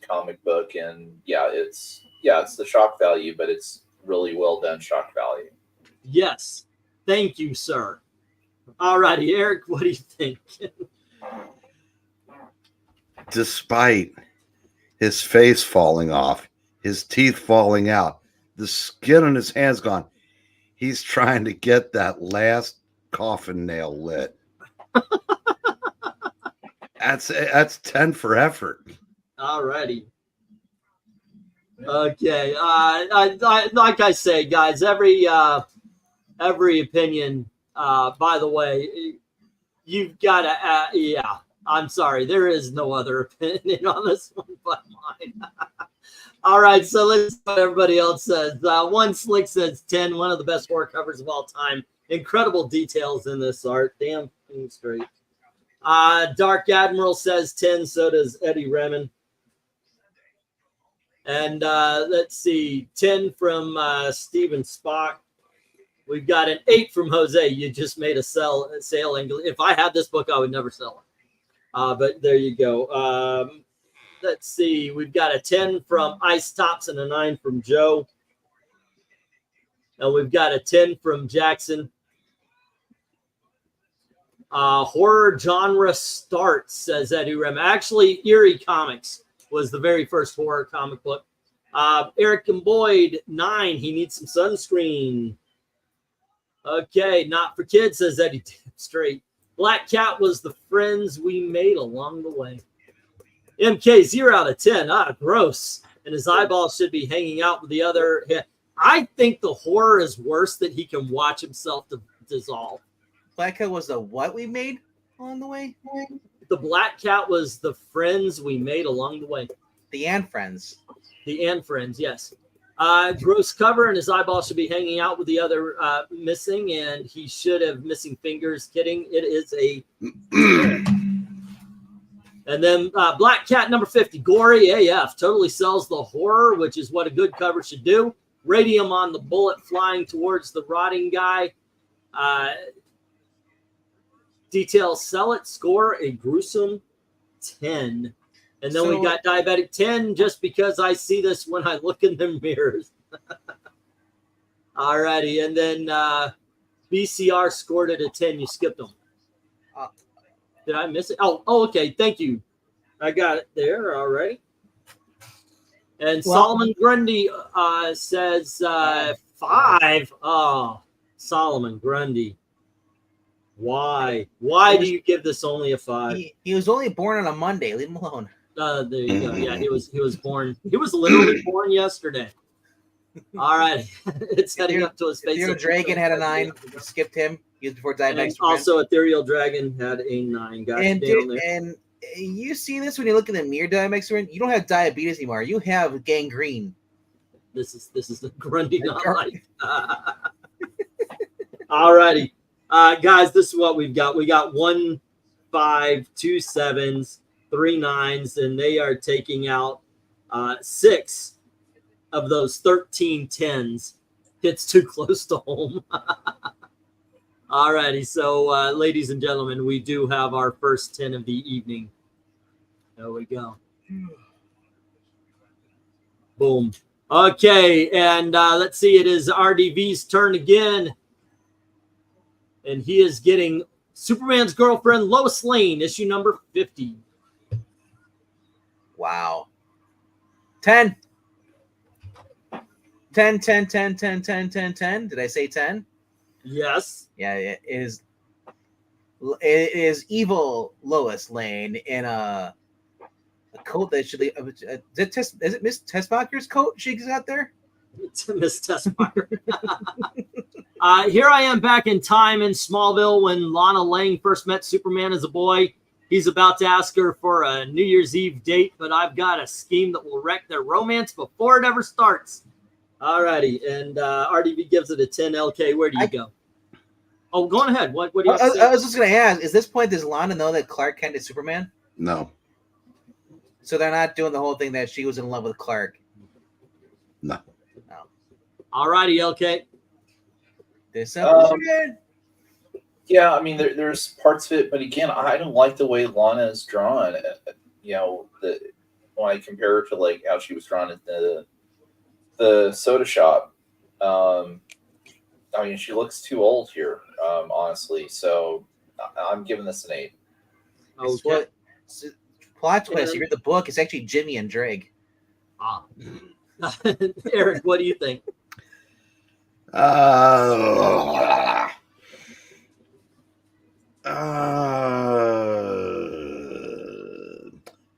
comic book, and it's the shock value, but it's really well done shock value. Yes. Thank you, sir. All righty, Eric, what do you think? Despite his face falling off, his teeth falling out, the skin on his hands gone, he's trying to get that last coffin nail lit. That's 10 for effort. All righty. Okay. Like I say, guys, every opinion. By the way, you've got to. Yeah, I'm sorry. There is no other opinion on this one but mine. All right, so let's see what everybody else says. One Slick says 10. One of the best horror covers of all time. Incredible details in this art. Damn straight. Dark Admiral says 10. So does Eddie Remen. And let's see, 10 from Steven Spock. We've got an 8 from Jose. You just made a sale. If I had this book, I would never sell it. But there you go. Let's see. We've got a 10 from Ice Tops and a 9 from Joe. And we've got a 10 from Jackson. Horror genre starts, says Eddie Rem. Actually, Eerie Comics was the very first horror comic book. Eric and Boyd, 9. He needs some sunscreen. Okay, not for kids, says Eddie. Straight. Black Cat was the friends we made along the way. MK, 0 out of 10. Ah, gross. And his eyeballs should be hanging out with the other. I think the horror is worse that he can watch himself dissolve. Black Cat was the what we made along the way? The Black Cat was the friends we made along the way. The Ant Friends. The Ant Friends, yes. Gross cover, and his eyeballs should be hanging out with the other missing, and he should have missing fingers. Kidding. It is a... And then Black Cat number 50, gory AF. Totally sells the horror, which is what a good cover should do. Radium on the bullet flying towards the rotting guy. Details sell it. Score a gruesome 10. And then we got diabetic 10 just because I see this when I look in the mirrors. Alrighty. And then BCR scored it a 10. You skipped them. Did I miss it? Oh, okay. Thank you. I got it there. All right. And Solomon Grundy says 5. Oh, Solomon Grundy. Why? Why do you give this only a 5? He was only born on a Monday. Leave him alone. There you go. Yeah, he was born. He was literally born yesterday. All right. It's heading up to his face. Ethereal Dragon had a 9. You skipped him. He was before Diabetic. Also, Ethereal Dragon had a 9. And you see this when you look in the mirror, Diabetic. You don't have diabetes anymore. You have gangrene. This is the Grundy not life. All righty. Guys, this is what we've got. We got 1 5, 2 7s, 3 9s, and they are taking out 6 of those 13 10s. It's too close to home. All righty. So, ladies and gentlemen, we do have our first 10 of the evening. There we go. Boom. Okay, and let's see. It is RDV's turn again. And he is getting Superman's girlfriend, Lois Lane, issue number 50. Wow. 10. 10, 10, 10, 10, 10, 10, 10. Did I say 10? Yes. Yeah, it is evil Lois Lane in a coat that should be. Is it Miss Tessmacher's coat she's got there? It's Miss Tessmacher. Here I am back in time in Smallville when Lana Lang first met Superman as a boy. He's about to ask her for a New Year's Eve date, but I've got a scheme that will wreck their romance before it ever starts. All righty, and RDV gives it a 10. LK, where do you go? Oh, go on ahead. What do you say? I was just going to ask, is this point, does Lana know that Clark Kent is Superman? No. So they're not doing the whole thing that she was in love with Clark? No. All righty, LK. Yeah, I mean, there's parts of it, but again, I don't like the way Lana is drawn. You know, when I compare her to like how she was drawn at the soda shop. I mean, she looks too old here, honestly. So I'm giving this an 8. Okay. Plot twist. You read the book. It's actually Jimmy and Drake. Eric, what do you think?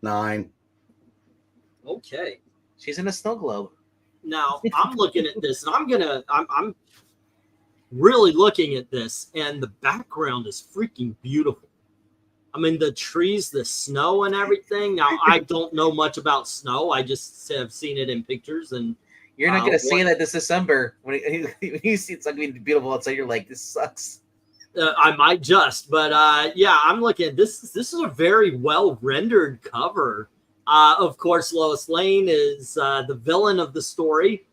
9. Okay. She's in a snow globe. Now I'm looking at this, and I'm really looking at this, and the background is freaking beautiful. I mean, the trees, the snow, and everything. Now I don't know much about snow. I just have seen it in pictures, and you're not going to see that this December when you see it's going to be beautiful outside. You're like, this sucks. I might just, but yeah, I'm looking at this. This is a very well rendered cover. Of course, Lois Lane is the villain of the story,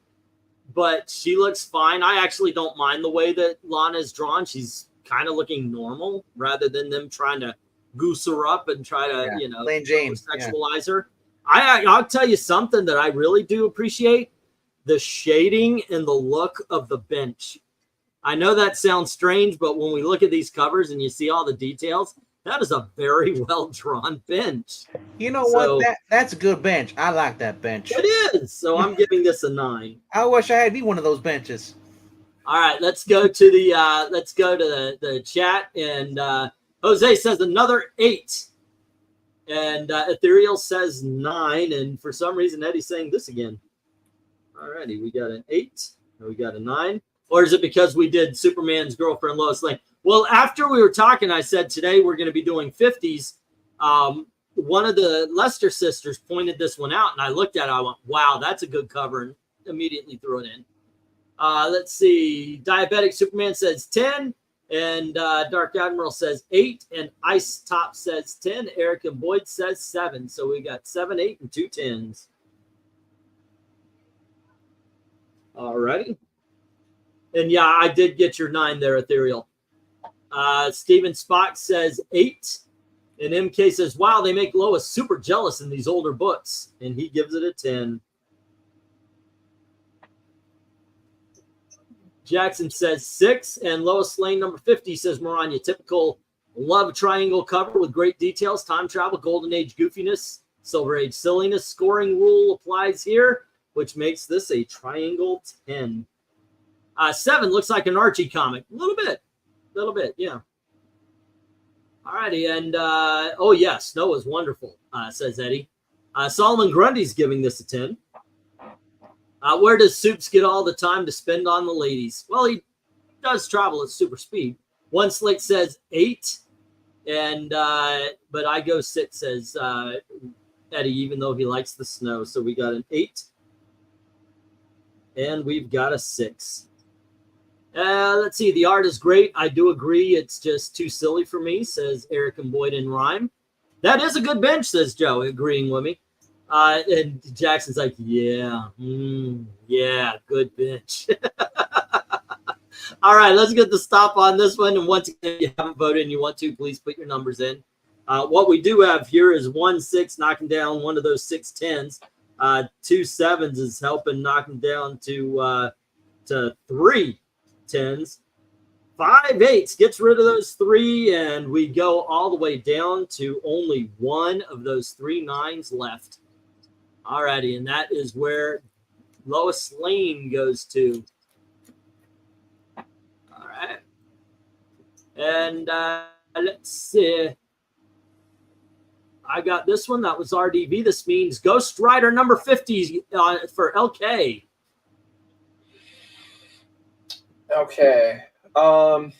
but she looks fine. I actually don't mind the way that Lana is drawn. She's kind of looking normal rather than them trying to goose her up and try to, Plain Jane, sexualize her. I'll tell you something that I really do appreciate: the shading and the look of the bench. I know that sounds strange, but when we look at these covers and you see all the details, that is a very well-drawn bench. You know what? That's a good bench. I like that bench. It is. So I'm giving this a 9. I wish I had me one of those benches. All right, let's go to the chat, and Jose says another 8. And Ethereal says 9. And for some reason, Eddie's saying this again. All righty, we got an 8. And we got a 9. Or is it because we did Superman's girlfriend, Lois Lane? Well, after we were talking, I said today we're going to be doing 50s. One of the Lester sisters pointed this one out, and I looked at it. I went, wow, that's a good cover, and immediately threw it in. Let's see. Diabetic Superman says 10, and Dark Admiral says 8, and Ice Top says 10. Eric and Boyd says 7. So we got 7, 8, and 2 10s. All righty. And yeah, I did get your 9 there, Ethereal. Steven Spock says 8. And MK says, wow, they make Lois super jealous in these older books. And he gives it a 10. Jackson says 6. And Lois Lane, number 50, says, Maranya, typical love triangle cover with great details, time travel, golden age goofiness, silver age silliness. Scoring rule applies here, which makes this a triangle 10. 7 looks like an Archie comic. A little bit, yeah. All righty, and oh yeah, Snow is wonderful, says Eddie. Solomon Grundy's giving this a 10. Where does Soups get all the time to spend on the ladies? Well, he does travel at super speed. One Slick says 8, and but I go 6, says Eddie, even though he likes the snow. So we got an 8, and we've got a 6. Let's see. The art is great. I do agree. It's just too silly for me, says Eric and Boyd in rhyme. That is a good bench, says Joe, agreeing with me. And Jackson's like, yeah, yeah, good bench. All right, let's get the stop on this one. And once again, if you haven't voted and you want to, please put your numbers in. What we do have here is 1 6 knocking down one of those 6 10s. 2 7s is helping knocking down to 3 10s. 5 8s gets rid of those 3, and we go all the way down to only 1 of those 3 9s left. All righty, and that is where Lois Lane goes to. All right. And let's see. I got this one. That was RDV. This means Ghost Rider number 50 for LK. Okay. I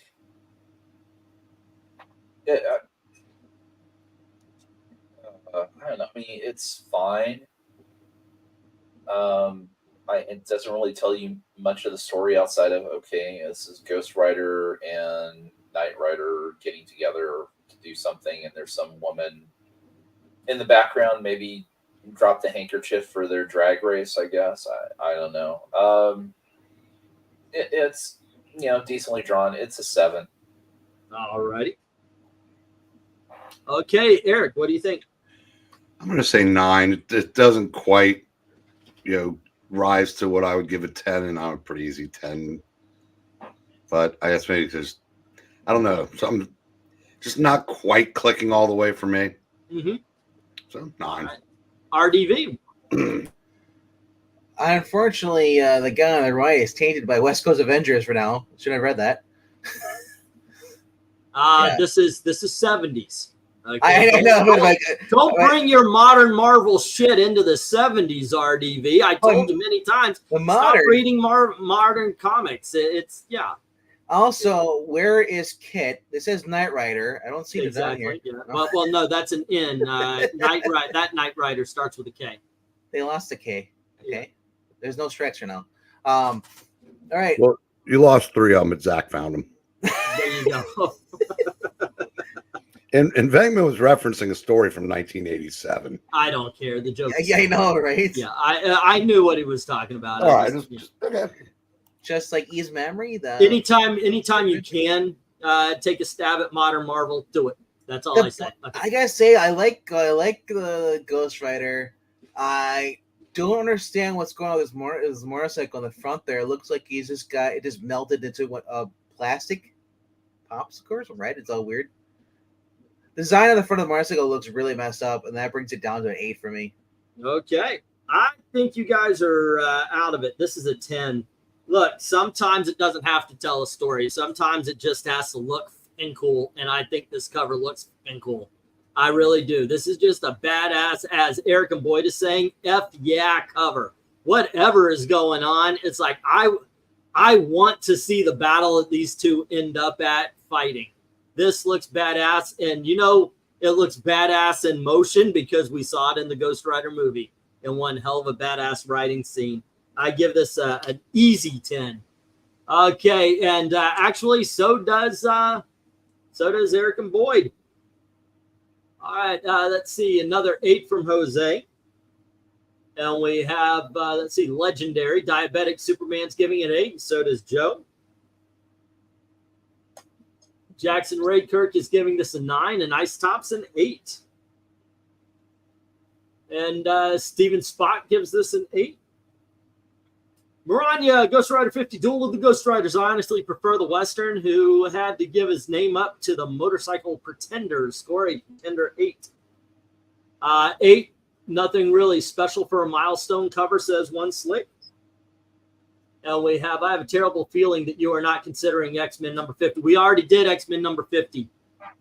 don't know. I mean, it's fine. It doesn't really tell you much of the story outside of, okay, this is Ghost Rider and Knight Rider getting together to do something, and there's some woman in the background, maybe drop the handkerchief for their drag race, I guess. I don't know. It's, you know, decently drawn. It's a 7. All righty. Okay, Eric, what do you think? I'm going to say 9. It doesn't quite, rise to what I would give a 10, and I'm a pretty easy 10. But I guess maybe because, I don't know, something just not quite clicking all the way for me. Mm-hmm. So 9. RDV. Unfortunately, the guy on the right is tainted by West Coast Avengers for now. Should have read that. Yeah. This is 70s. Okay? I know, but like, don't bring your modern Marvel shit into the 70s, RDV. I told you many times. Stop reading modern comics. It's yeah. Also, where is Kit? This says Knight Rider. I don't see it down here. Yeah. Well, no, that's an N. Knight Rider. That Knight Rider starts with a K. They lost the K. Okay. Yeah. There's no strikes for now. All right. Well, you lost 3 of them, but Zach found them. There you go. And VENKMAN was referencing a story from 1987. I don't care. The joke. Yeah, I know, right? Yeah, I knew what he was talking about. All right. Okay. Just like Ease Memory. Anytime you can take a stab at modern Marvel, do it. That's all I say. Okay. I gotta say, I like the Ghost Rider. I don't understand what's going on with his motorcycle on the front there. It looks like he's just it just melted into plastic popsicles, right? It's all weird. The design on the front of the motorcycle looks really messed up, and that brings it down to an 8 for me. Okay. I think you guys are out of it. This is a 10. Look, sometimes it doesn't have to tell a story. Sometimes it just has to look and cool, and I think this cover looks and cool. I really do. This is just a badass, as Eric and Boyd is saying, F yeah cover. Whatever is going on, it's like I want to see the battle that these two end up at fighting. This looks badass, and you know it looks badass in motion because we saw it in the Ghost Rider movie in one hell of a badass riding scene. I give this an easy 10. Okay, and actually, so does Eric and Boyd. All right, let's see, another 8 from Jose. And we have, let's see, Legendary. Diabetic Superman's giving it 8, and so does Joe. Jackson Ray Kirk is giving this a 9, and Ice Top's an 8. And Steven Spot gives this an 8. Maranya, Ghost Rider 50, Duel of the Ghost Riders. I honestly prefer the Western, who had to give his name up to the Motorcycle Pretenders. Score a Pretender 8. 8, nothing really special for a milestone cover, says One Slick. And we have, I have a terrible feeling that you are not considering X-Men number 50. We already did X-Men number 50.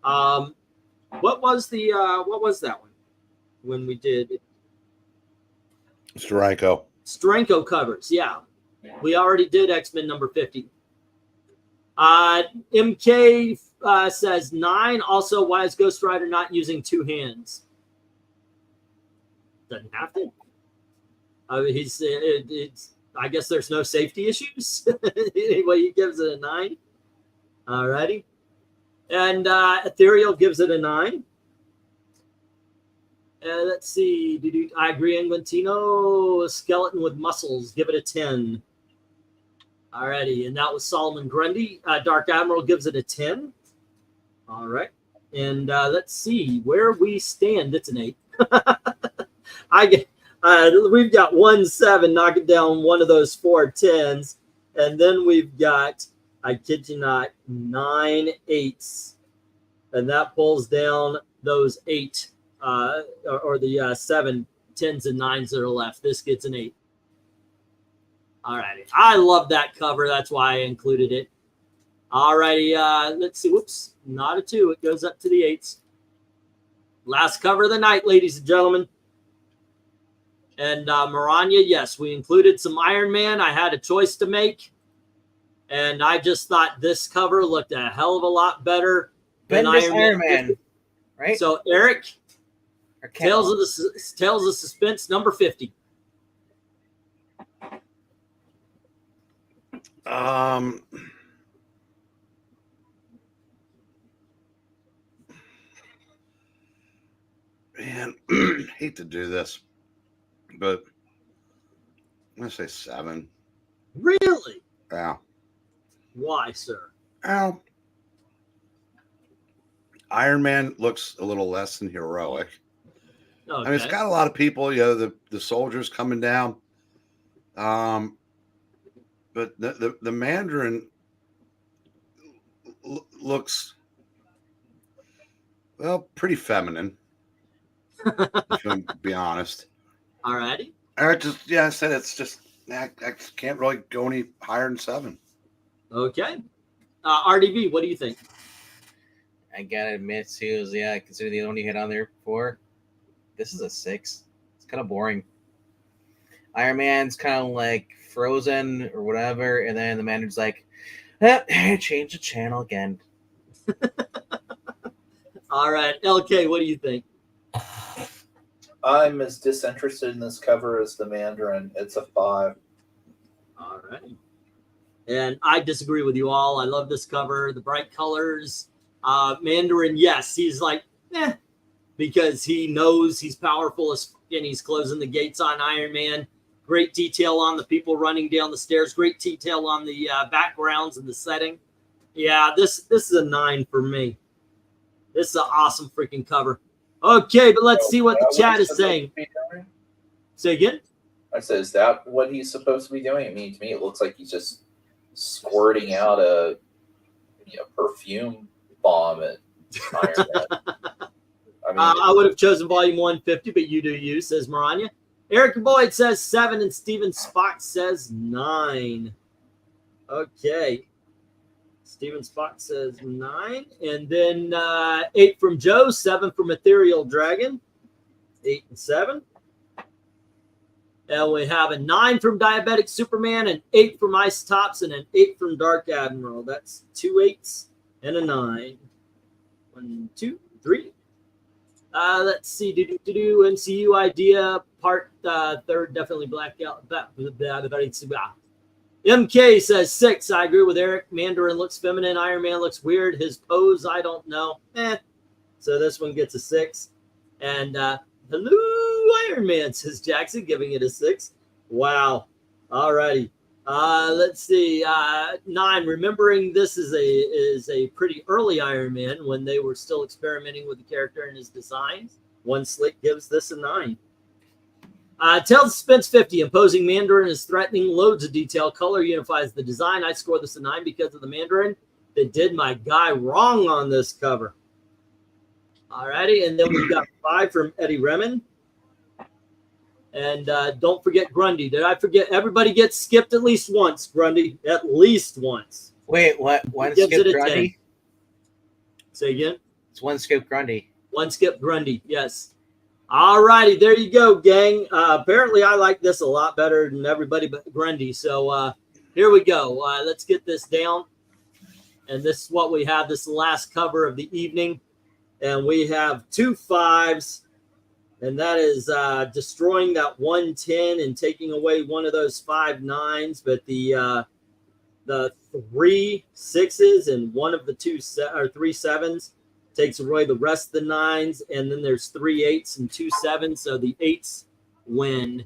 What was that one when we did? Steranko covers, yeah. We already did X-Men number 50. MK says 9. Also, why is Ghost Rider not using 2 hands? Doesn't have to. I guess there's no safety issues. Anyway, he gives it a 9. All righty. And Ethereal gives it a 9. Let's see. I agree, Englantino. Skeleton with muscles. Give it a 10. All righty. And that was Solomon Grundy. Dark Admiral gives it a 10. All right. And let's see where we stand. It's an 8. We've got 1 7 knocking down one of those 4 10s. And then we've got, I kid you not, 9 8s. And that pulls down those 8 or the 7 10s and 9s that are left. This gets an 8. All righty. I love that cover. That's why I included it. All righty. Let's see. Whoops. Not a 2. It goes up to the 8s. Last cover of the night, ladies and gentlemen. And Maranya, yes, we included some Iron Man. I had a choice to make. And I just thought this cover looked a hell of a lot better than Iron Man. Right? So, Eric, Tales of Suspense number 50. Man, hate to do this, but I'm gonna say 7. Really? Yeah. Why, sir? Well, Iron Man looks a little less than heroic. Okay. I mean, it's got a lot of people, you know, the soldiers coming down. But the Mandarin looks, well, pretty feminine. If you want to be honest. All righty. I said it's just, I can't really go any higher than 7. Okay. RDV, what do you think? I gotta admit, too, I consider the only hit on there before. This is a 6. It's kind of boring. Iron Man's kind of like Frozen or whatever, and then the Mandarin's like, change the channel again. All right. LK, what do you think? I'm as disinterested in this cover as the Mandarin. It's a 5. All right. And I disagree with you all. I love this cover, the bright colors. Mandarin, yes, he's like, because he knows he's powerful and he's closing the gates on Iron Man. Great detail on the people running down the stairs. Great detail on the backgrounds and the setting. Yeah, this is a 9 for me. This is an awesome freaking cover. Okay, but let's see what the chat is saying. Say again? I said, is that what he's supposed to be doing? I mean, to me, it looks like he's just squirting out a perfume bomb at Iron Man. I would have chosen volume 150, but you do you, says Maranya. Eric Boyd says 7, and Steven Spock says 9. Okay. Steven Spot says 9. And then 8 from Joe, 7 from Ethereal Dragon. 8 and 7. And we have a 9 from Diabetic Superman, an 8 from Ice Tops, and an 8 from Dark Admiral. That's 2 8s and a 9. 1, 2, 3. Let's see. MCU idea part 3rd, definitely blacked out. MK says 6. I agree with Eric. Mandarin looks feminine. Iron Man looks weird. His pose, I don't know. So this one gets a 6. And hello, Iron Man, says Jackson, giving it a 6. Wow. All righty. Let's see. 9. Remembering this is a pretty early Iron Man when they were still experimenting with the character and his designs. One Slick gives this a 9. Tales of Suspense 50. Imposing Mandarin is threatening. Loads of detail. Color unifies the design. I score this a 9 because of the Mandarin that did my guy wrong on this cover. All righty. And then we've got 5 from Eddie Remen. And don't forget Grundy. Did I forget? Everybody gets skipped at least once, Grundy. At least once. Wait, what? One skip Grundy? 10. Say again? It's one skip Grundy. One skip Grundy, yes. All righty, there you go, gang. Apparently, I like this a lot better than everybody but Grundy. So here we go. Let's get this down. And this is what we have. This is the last cover of the evening. And we have 2 5s. And that is destroying that 110 and taking away one of those 5 9s. But the 3 6s and one of the 3 7s takes away the rest of the 9s. And then there's 3 8s and 2 7s. So the 8s win.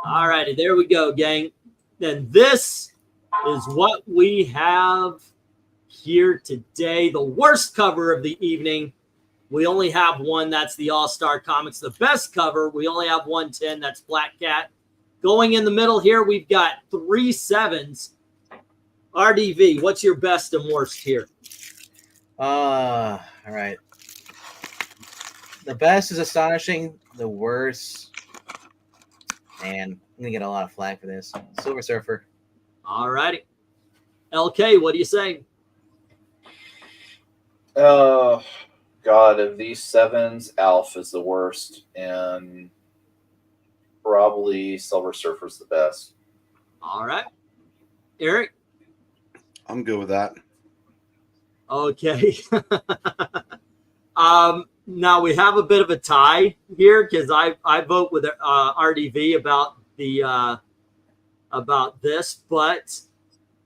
All righty, there we go, gang. And this is what we have here today. The worst cover of the evening. We only have one. That's the All-Star Comics. The best cover, we only have 110. That's Black Cat. Going in the middle here, we've got 3 7s. RDV, what's your best and worst here? All right. The best is Astonishing. The worst, man, I'm going to get a lot of flack for this. Silver Surfer. All righty. LK, what do you say? God, of these 7s, Alf is the worst, and probably Silver Surfer's the best. All right. Eric? I'm good with that. Okay. Now we have a bit of a tie here because I vote with RDV about this, but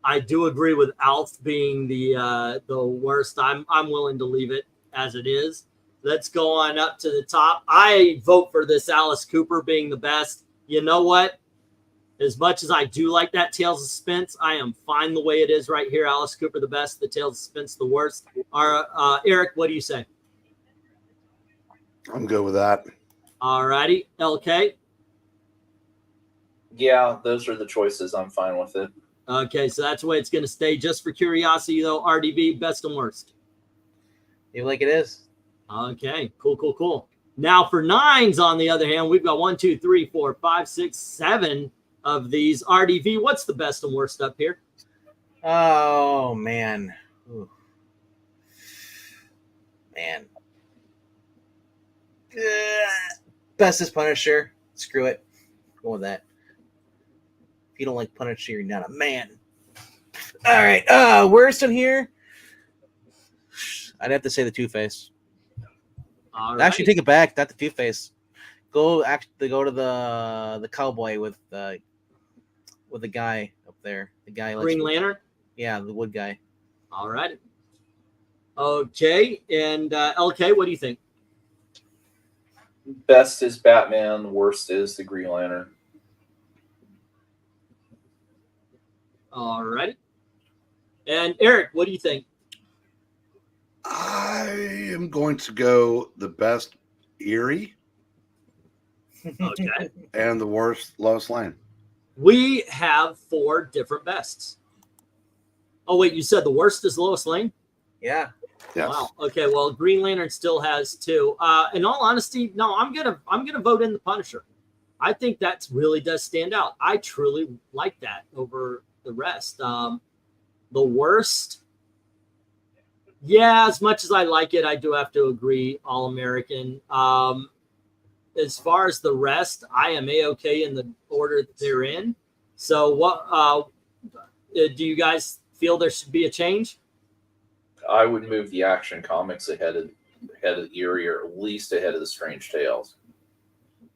I do agree with Alf being the worst. I'm willing to leave it as it is. Let's go on up to the top. I vote for this Alice Cooper being the best. You know what? As much as I do like that Tales of Suspense, I am fine the way it is right here. Alice Cooper the best, the Tales of Suspense the worst. Eric, what do you say? I'm good with that. All righty. LK? Yeah, those are the choices. I'm fine with it. Okay, so that's the way it's going to stay. Just for curiosity, though, RDV, best and worst. You like it is? Okay, cool. Now for 9s, on the other hand, we've got 1, 2, 3, 4, 5, 6, 7 of these. RDV, what's the best and worst up here? Oh, man. Ooh. Man. Best is Punisher. Screw it. Go with that. If you don't like Punisher, you're not a man. All right. Worst in here? I'd have to say the Two-Face. Actually, take it back. Not the Two-Face. Go to the cowboy with the guy up there. The guy Green Lantern? Yeah, the wood guy. All right. Okay, and LK, what do you think? Best is Batman. Worst is the Green Lantern. All right. And Eric, what do you think? I am going to go the best Eerie. Okay. And the worst Lois Lane. We have 4 different bests. Oh, wait, you said the worst is Lois Lane? Yeah. Yes. Wow. Okay, well, Green Lantern still has 2. In all honesty, no, I'm gonna vote in the Punisher. I think that really does stand out. I truly like that over the rest. The worst, Yeah, as much as I like it, I do have to agree. All American. As far as the rest, I am a-okay in the order that they're in. So, what do you guys feel there should be a change? I would move the Action Comics ahead of Eerie, or at least ahead of the Strange Tales.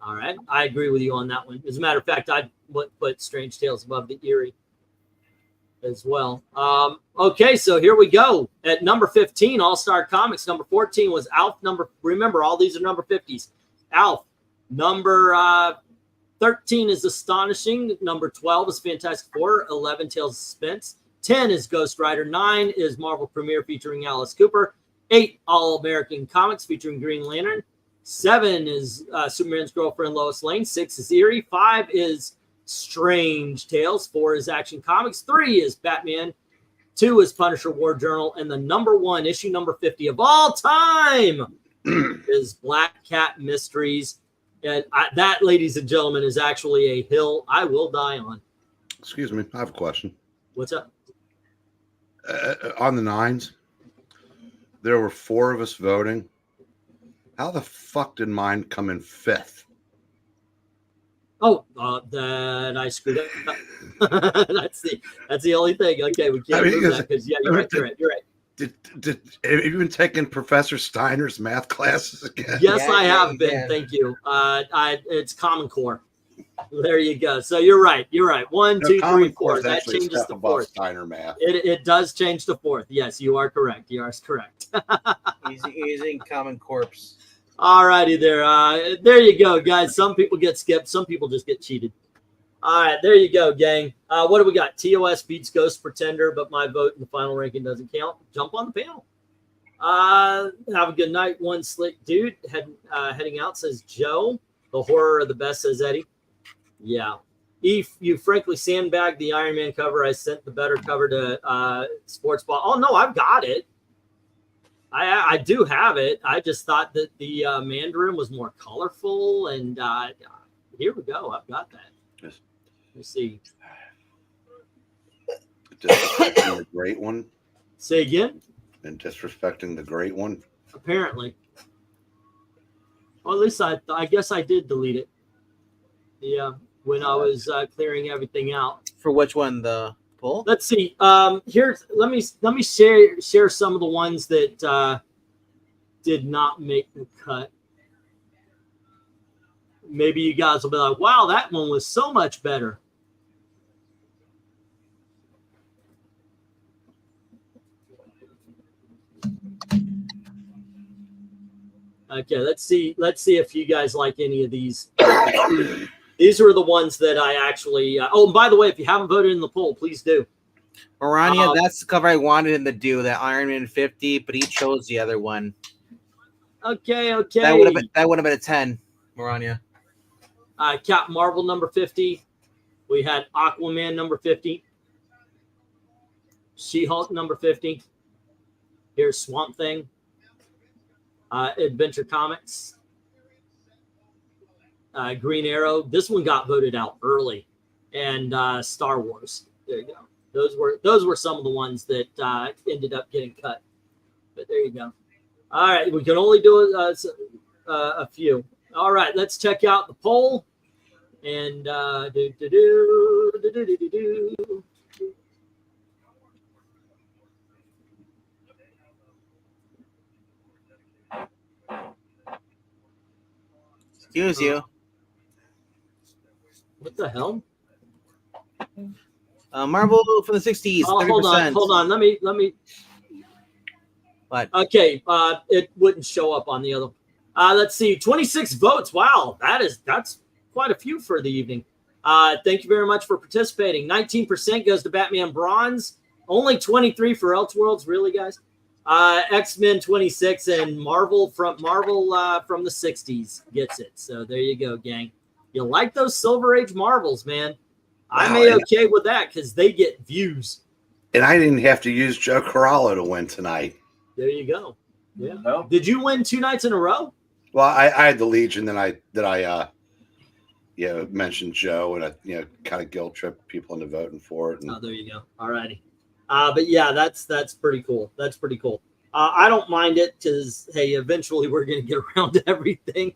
All right, I agree with you on that one. As a matter of fact, I'd put Strange Tales above the Eerie as well. Okay, so here we go. At number 15, All-Star Comics. Number 14 was Alf. Remember, all these are number 50s. Alf. Number 13 is Astonishing. Number 12 is Fantastic Four. 11, Tales of Suspense. 10 is Ghost Rider. 9 is Marvel Premiere featuring Alice Cooper. 8, All-American Comics featuring Green Lantern. 7 is Superman's Girlfriend, Lois Lane. 6 is Eerie. 5 is Strange Tales. 4 is Action Comics. 3 is Batman. 2 is Punisher War Journal. And the number 1, issue number 50 of all time is Black Cat Mysteries. And that, ladies and gentlemen, is actually a hill I will die on. Excuse me, I have a question. What's up? On the 9s, there were 4 of us voting. How the fuck did mine come in 5th? Oh, that I screwed up. that's the only thing. Okay, we can't do that because you're right. You're right. Have you been taking Professor Steiner's math classes again? Yes, I have been. Yeah. Thank you. It's Common Core. There you go. So you're right. You're right. 1, 2, 3, 4. That changes the 4th. Steiner math. It does change the 4th. Yes, you are correct. You are correct. Using Common Corpse. All righty there. There you go, guys. Some people get skipped. Some people just get cheated. All right, there you go, gang. What do we got? TOS beats Ghost Pretender, but my vote in the final ranking doesn't count. Jump on the panel. Have a good night. One slick dude heading out, says Joe. The horror of the best, says Eddie. Yeah. If you frankly sandbagged the Iron Man cover, I sent the better cover to Sports Ball. Oh, no, I've got it. I do have it. I just thought that the Mandarin was more colorful, and here we go. I've got that. Yes. Let's see. Disrespecting the great one. Say again? And disrespecting the great one. Apparently. Well, at least I guess I did delete it. Yeah, when I was clearing everything out. For which one? The poll? Let's see. Here's let me share some of the ones that did not make the cut. Maybe you guys will be like, "Wow, that one was so much better." Okay, let's see if you guys like any of these. These were the ones that I actually. Oh, and by the way, if you haven't voted in the poll, please do. Maranya, that's the cover I wanted him to do, that Iron Man 50, but he chose the other one. Okay. That would have been a 10, Maranya. Captain Marvel number 50. We had Aquaman number 50. She-Hulk number 50. Here's Swamp Thing. Adventure Comics. Green Arrow. This one got voted out early. And Star Wars. There you go. Those were some of the ones that ended up getting cut. But there you go. All right, we can only do a few. All right, let's check out the poll. And Excuse you. What the hell? Marvel from the 60s. Oh, 30%. hold on. Let me. What? Okay, it wouldn't show up on the other. Let's see, 26 votes. Wow, that's quite a few for the evening. Thank you very much for participating. 19% goes to Batman Bronze. Only 23 for Elseworlds. Really, guys? X-Men 26 and Marvel from the 60s gets it. So there you go, gang. You like those Silver Age Marvels, man? I'm okay with that because they get views. And I didn't have to use Joe Corallo to win tonight. There you go. Yeah. No. Did you win 2 nights in a row? Well, I had the Legion, then I mentioned Joe, and I kind of guilt tripped people into voting for it. And oh, there you go. All righty. But yeah, that's pretty cool. That's pretty cool. I don't mind it because, hey, eventually we're going to get around to everything.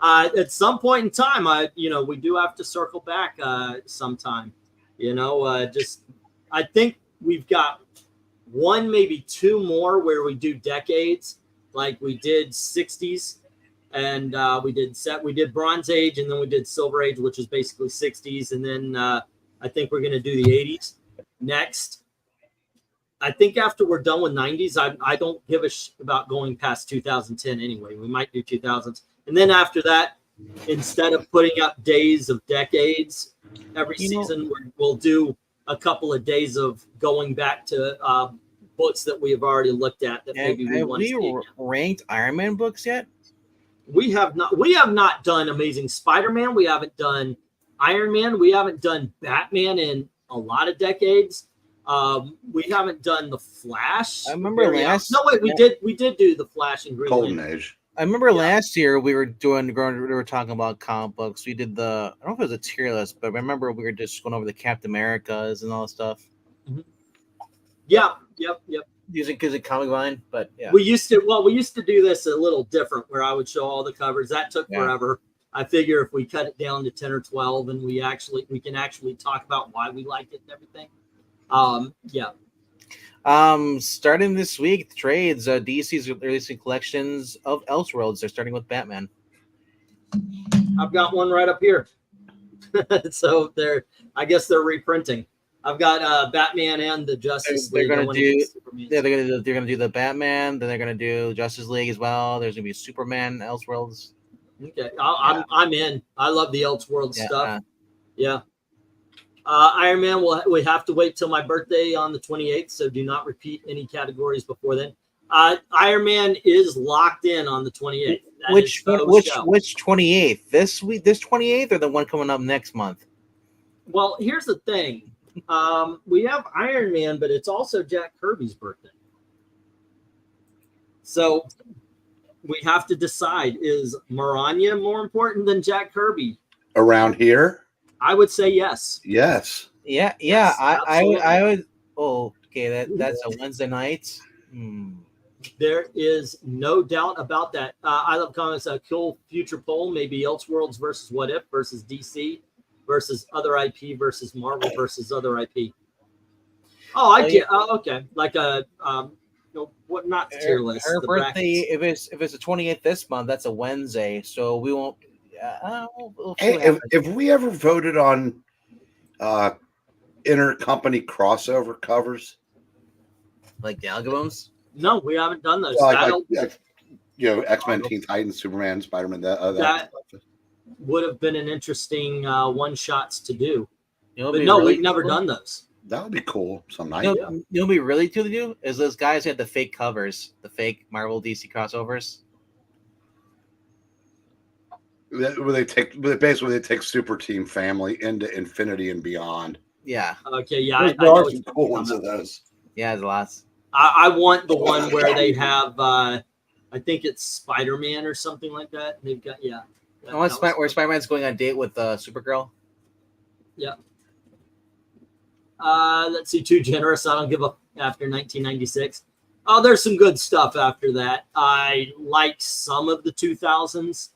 At some point in time, we do have to circle back sometime. I think we've got one, maybe two more where we do decades, like we did 60s, and we did Bronze Age, and then we did Silver Age, which is basically 60s, and then I think we're going to do the 80s next. I think after we're done with 90s, I don't give a about going past 2010 anyway. We might do 2000s. And then after that, instead of putting up days of decades every season, we'll do a couple of days of going back to books that we have already looked at that maybe we want to see. Ranked Iron Man books yet? We have not done Amazing Spider-Man. We haven't done Iron Man. We haven't done Batman in a lot of decades. We haven't done the Flash. I remember last. No, wait, we did do the Flash and Green Golden Lantern. Age. I remember last year we were talking about comic books. We did I don't know if it was a tier list, but I remember we were just going over the Captain Americas and all that stuff. Mm-hmm. Yeah, yep. Using Comic Vine, but yeah. We used to do this a little different, where I would show all the covers. That took forever. I figure if we cut it down to 10 or 12, and we can actually talk about why we like it and everything. Starting this week, trades. DC's releasing collections of Elseworlds. They're starting with Batman. I've got one right up here. So I guess they're reprinting. I've got Batman and the Justice League. They're gonna do the Batman. Then they're gonna do Justice League as well. There's gonna be Superman Elseworlds. Okay, I'm in. I love the Elseworlds stuff. Yeah. Iron Man, we have to wait till my birthday on the 28th, so do not repeat any categories before then. Iron Man is locked in on the 28th. Which 28th? This week, this 28th, or the one coming up next month? Well, here's the thing. We have Iron Man, but it's also Jack Kirby's birthday. So we have to decide, is Maranya more important than Jack Kirby? Around here? I would say yes. Yes. Yeah. Yes, I would. Oh, okay. That's a Wednesday night. There is no doubt about that. I Love Comics, a cool future poll, maybe Elseworlds versus What If versus DC versus other IP versus Marvel versus other IP. Oh, I get. Okay, like a what? Not tier list. Her birthday. If it's the 28th this month, that's a Wednesday, so we won't. We'll if we ever voted on intercompany crossover covers, like the albums, no, we haven't done those. X-Men, Teen Titans, Superman, Spider-Man. That would have been an interesting one-shots to do. But no, we've never done those. That would be cool. Some night. You'll be really cool to do is those guys who had the fake covers, the fake Marvel DC crossovers. Where they take Super Team Family into infinity and beyond. Yeah. Okay. Yeah. There are some cool ones of those. Yeah, there's lots. I want the one where they have. I think it's Spider-Man or something like that. They've got I want where Spider-Man's going on a date with Supergirl. Yeah. Let's see. Too generous. I don't give up after 1996. Oh, there's some good stuff after that. I like some of the 2000s.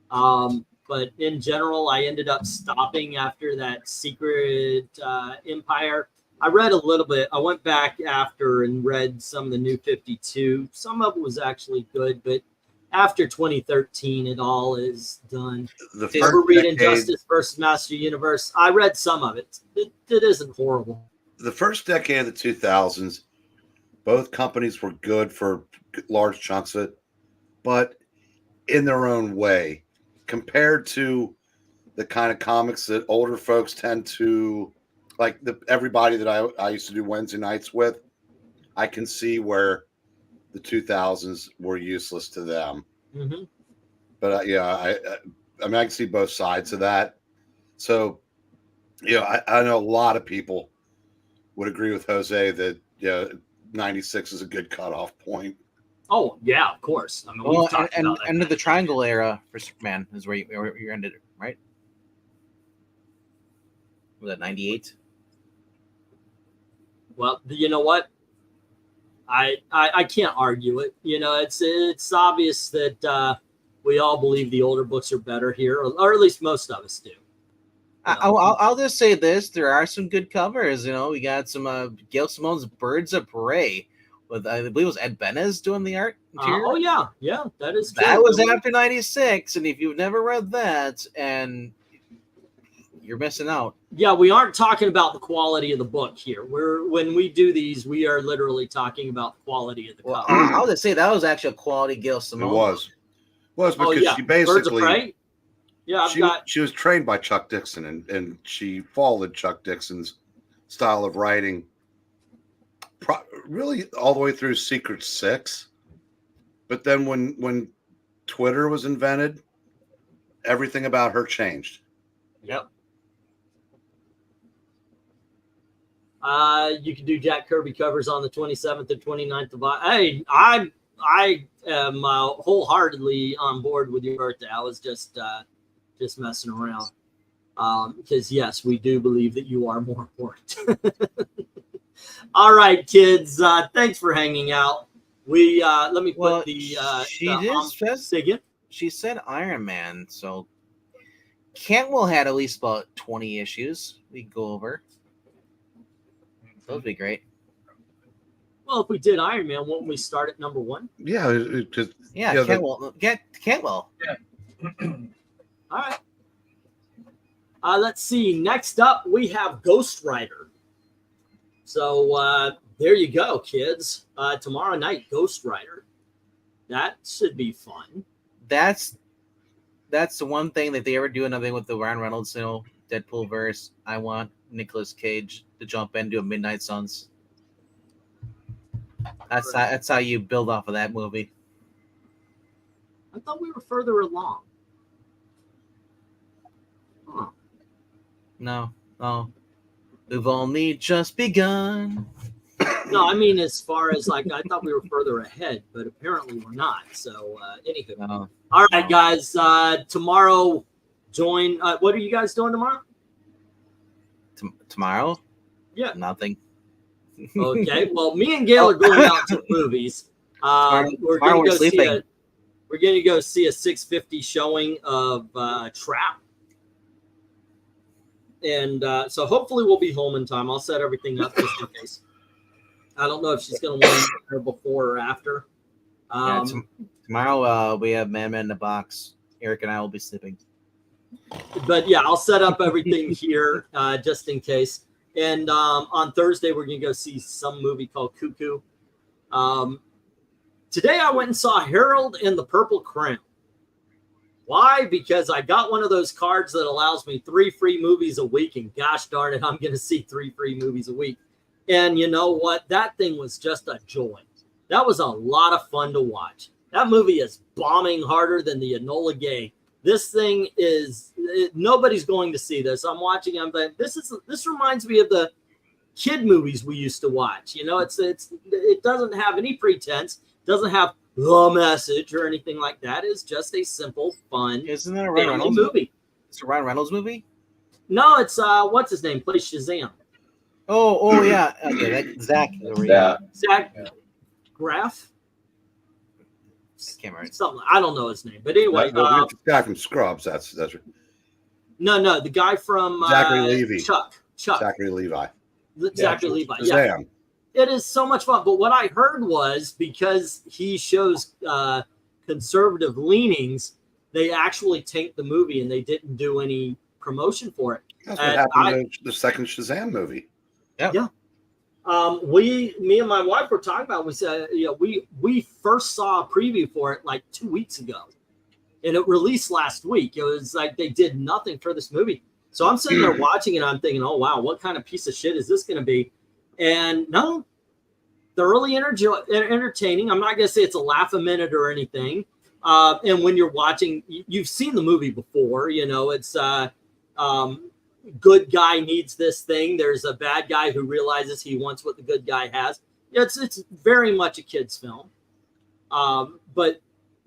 But in general, I ended up stopping after that Secret Empire. I read a little bit. I went back after and read some of the New 52. Some of it was actually good, but after 2013, it all is done. We're reading Justice versus Master Universe. I read some of it. It isn't horrible. The first decade of the 2000s, both companies were good for large chunks of it, but in their own way. Compared to the kind of comics that older folks tend to like, everybody that I used to do Wednesday nights with, I can see where the 2000s were useless to them. Mm-hmm. But I mean, I can see both sides of that. So, I know a lot of people would agree with Jose that 96 is a good cutoff point. Oh yeah, of course. I mean, and the Triangle era for Superman is where you ended it, right? Was that 98? Well, you know what? I can't argue it. You know, it's obvious that we all believe the older books are better here, or at least most of us do. I'll just say this: there are some good covers. You know, we got some Gail Simone's Birds of Prey with I believe it was Ed Benes doing the art. Oh yeah, that is true. That was after '96, and if you've never read that, and you're missing out. Yeah, we aren't talking about the quality of the book here. When we do these, we are literally talking about the quality of the cover. I'll just say that was actually a quality Gail Simone. It was because she basically she was trained by Chuck Dixon and she followed Chuck Dixon's style of writing really all the way through Secret Six. But then when Twitter was invented, everything about her changed. Yep. You can do Jack Kirby covers on the 27th and 29th of August. Hey, I am wholeheartedly on board with your birthday. I was just messing around because yes, we do believe that you are more important. All right, kids. Thanks for hanging out. We let me put she said Iron Man, so Cantwell had at least about 20 issues we could go over. That would be great. Well, if we did Iron Man, wouldn't we start at number 1? Yeah, Cantwell. Cantwell. Yeah. All right. Let's see. Next up, we have Ghost Rider. So there you go, kids. Tomorrow night, Ghost Rider. That should be fun. That's the one thing that they ever do another thing with the Ryan Reynolds, Deadpool verse. I want Nicolas Cage to jump in and do a Midnight Suns. That's how you build off of that movie. I thought we were further along. Huh. No. We've only just begun. No, I mean as far as I thought we were further ahead, but apparently we're not. So anywho. No. All right, guys. Tomorrow, join. What are you guys doing tomorrow? Tomorrow? Yeah. Nothing. Okay. Well, me and Gail are going out to movies. We're going to go see a 6:50 showing of Trap. And so hopefully we'll be home in time. I'll set everything up just in case. I don't know if she's going to want to be there before or after. Tomorrow we have Man in the Box. Eric and I will be sleeping. But yeah, I'll set up everything here just in case. And on Thursday, we're going to go see some movie called Cuckoo. Today, I went and saw Harold and the Purple Crown. Why? Because I got one of those cards that allows me 3 free movies a week. And gosh darn it, I'm going to see 3 free movies a week. And you know what? That thing was just a joy. That was a lot of fun to watch. That movie is bombing harder than the Enola Gay. This thing is nobody's going to see this. I'm watching them, but this reminds me of the kid movies we used to watch. You know, it doesn't have any pretense, doesn't have the message or anything like that. It's just a simple, fun, isn't that a Ryan Reynolds movie? It's a Ryan Reynolds movie? No, it's what's his name? Plays Shazam. Oh yeah. Okay, that's Zach. Zach Graff. Something I don't know his name, but anyway, the guy from Scrubs. That's right. No, the guy from Zachary Levi. Chuck. Zachary Levi. Zachary Levi. Yeah. It is so much fun. But what I heard was because he shows conservative leanings, they actually tanked the movie and they didn't do any promotion for it. That's what happened in the second Shazam movie. Yeah. Me and my wife were talking about. We said, we first saw a preview for it like 2 weeks ago, and it released last week. It was like they did nothing for this movie. So I'm sitting there watching it. I'm thinking, oh wow, what kind of piece of shit is this going to be? And no, thoroughly entertaining. I'm not going to say it's a laugh a minute or anything. And when you're watching, you've seen the movie before. You know, it's good guy needs this thing. There's a bad guy who realizes he wants what the good guy has. It's very much a kid's film. But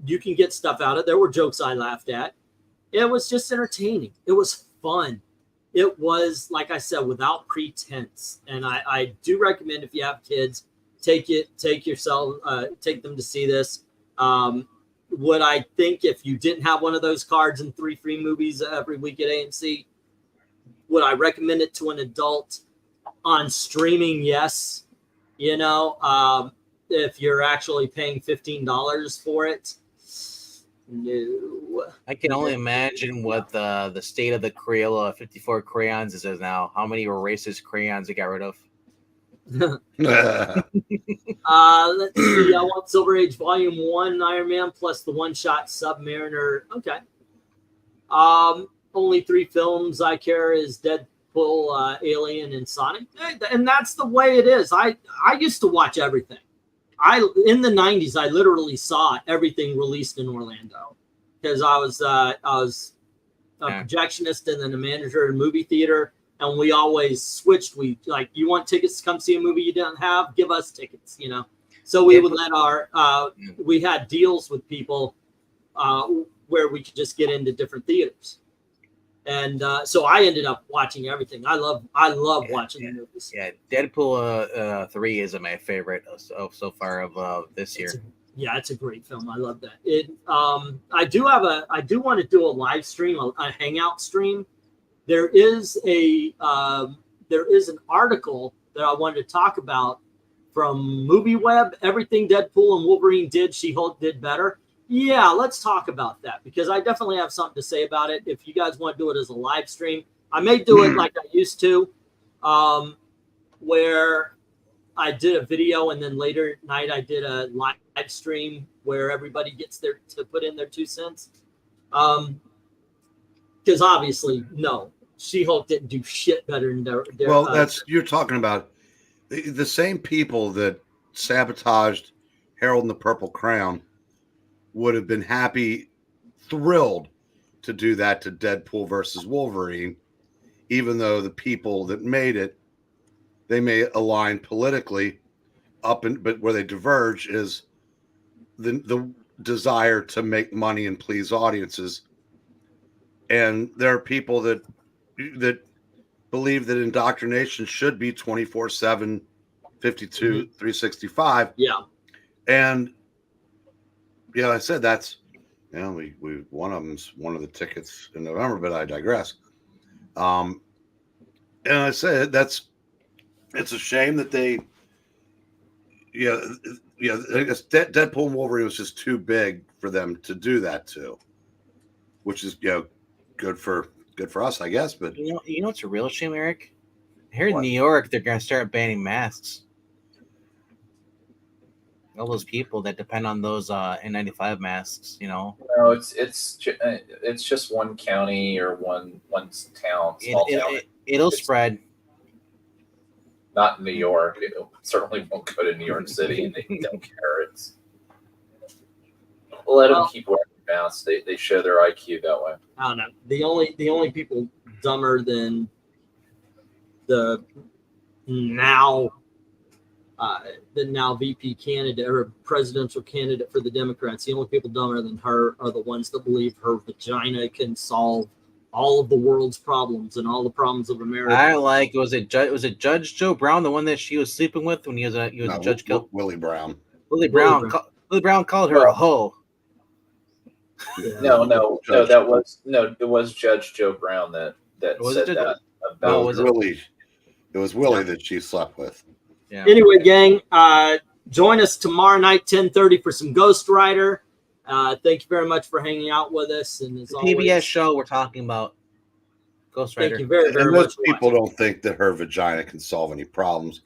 you can get stuff out of it. There were jokes I laughed at. It was just entertaining. It was fun. It was, like I said, without pretense. And I do recommend if you have kids, take them to see this. Would I think if you didn't have one of those cards and 3 free movies every week at AMC, would I recommend it to an adult on streaming? Yes. You know, if you're actually paying $15 for it, no. I can only imagine what the state of the Crayola 54 crayons is now. How many racist crayons they got rid of? Let's see. I want Silver Age Volume 1 Iron Man plus the one-shot Submariner. Okay. Only 3 films I care is Deadpool, Alien, and Sonic. And that's the way it is. I used to watch everything. In the 90s, I literally saw everything released in Orlando because I was a projectionist and then a manager in movie theater. And we always switched. We like, you want tickets to come see a movie you didn't have? Give us tickets, you know. So we would let we had deals with people where we could just get into different theaters. And so I ended up watching everything. I love watching the movies. Yeah, Deadpool 3 is my favorite so far of this year. It's a great film. I love that. I do want to do a live stream, a hangout stream. There is an article that I wanted to talk about from MovieWeb. Everything Deadpool and Wolverine did, She-Hulk did better. Yeah, let's talk about that because I definitely have something to say about it. If you guys want to do it as a live stream, I may do it like I used to, where I did a video and then later night I did a live stream where everybody gets to put in their 2 cents. Because obviously, no, She-Hulk didn't do shit better than their you're talking about the same people that sabotaged Harold and the Purple Crown would have been thrilled to do that to Deadpool versus Wolverine, even though the people that made it, they may align politically but where they diverge is the desire to make money and please audiences. And there are people that believe that indoctrination should be 24/7, 52, 365. Yeah. And I said that's, we one of them's one of the tickets in November, but I digress. And I said it's a shame that they, I guess Deadpool and Wolverine was just too big for them to do that to, which is good for us, I guess. But you know what's a real shame, Eric? Here in New York, they're gonna start banning masks. All those people that depend on those N95 masks, No, it's just one county or one town. It'll spread. Not in New York. It certainly won't go to New York City, and they don't care. Let them keep wearing masks. They show their IQ that way. I don't know. The only people dumber than the now VP candidate or presidential candidate for the Democrats, the only people dumber than her are the ones that believe her vagina can solve all of the world's problems and all the problems of America. Was it Judge Joe Brown, the one that she was sleeping with when he was a judge? Willie Brown. Willie Brown called her a hoe. Yeah. No, it was Judge Joe Brown that said that about. It was Willie that she slept with. Yeah. Anyway, gang, join us tomorrow night, 10:30 for some Ghost Rider. Thank you very much for hanging out with us. And as always, PBS show we're talking about Ghost Rider. Thank you very, very and much. Most people don't think that her vagina can solve any problems.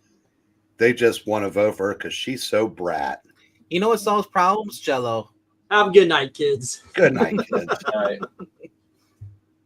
They just want to vote for her because she's so brat. You know what solves problems? Jello. Have a good night, kids. Good night, kids. All right.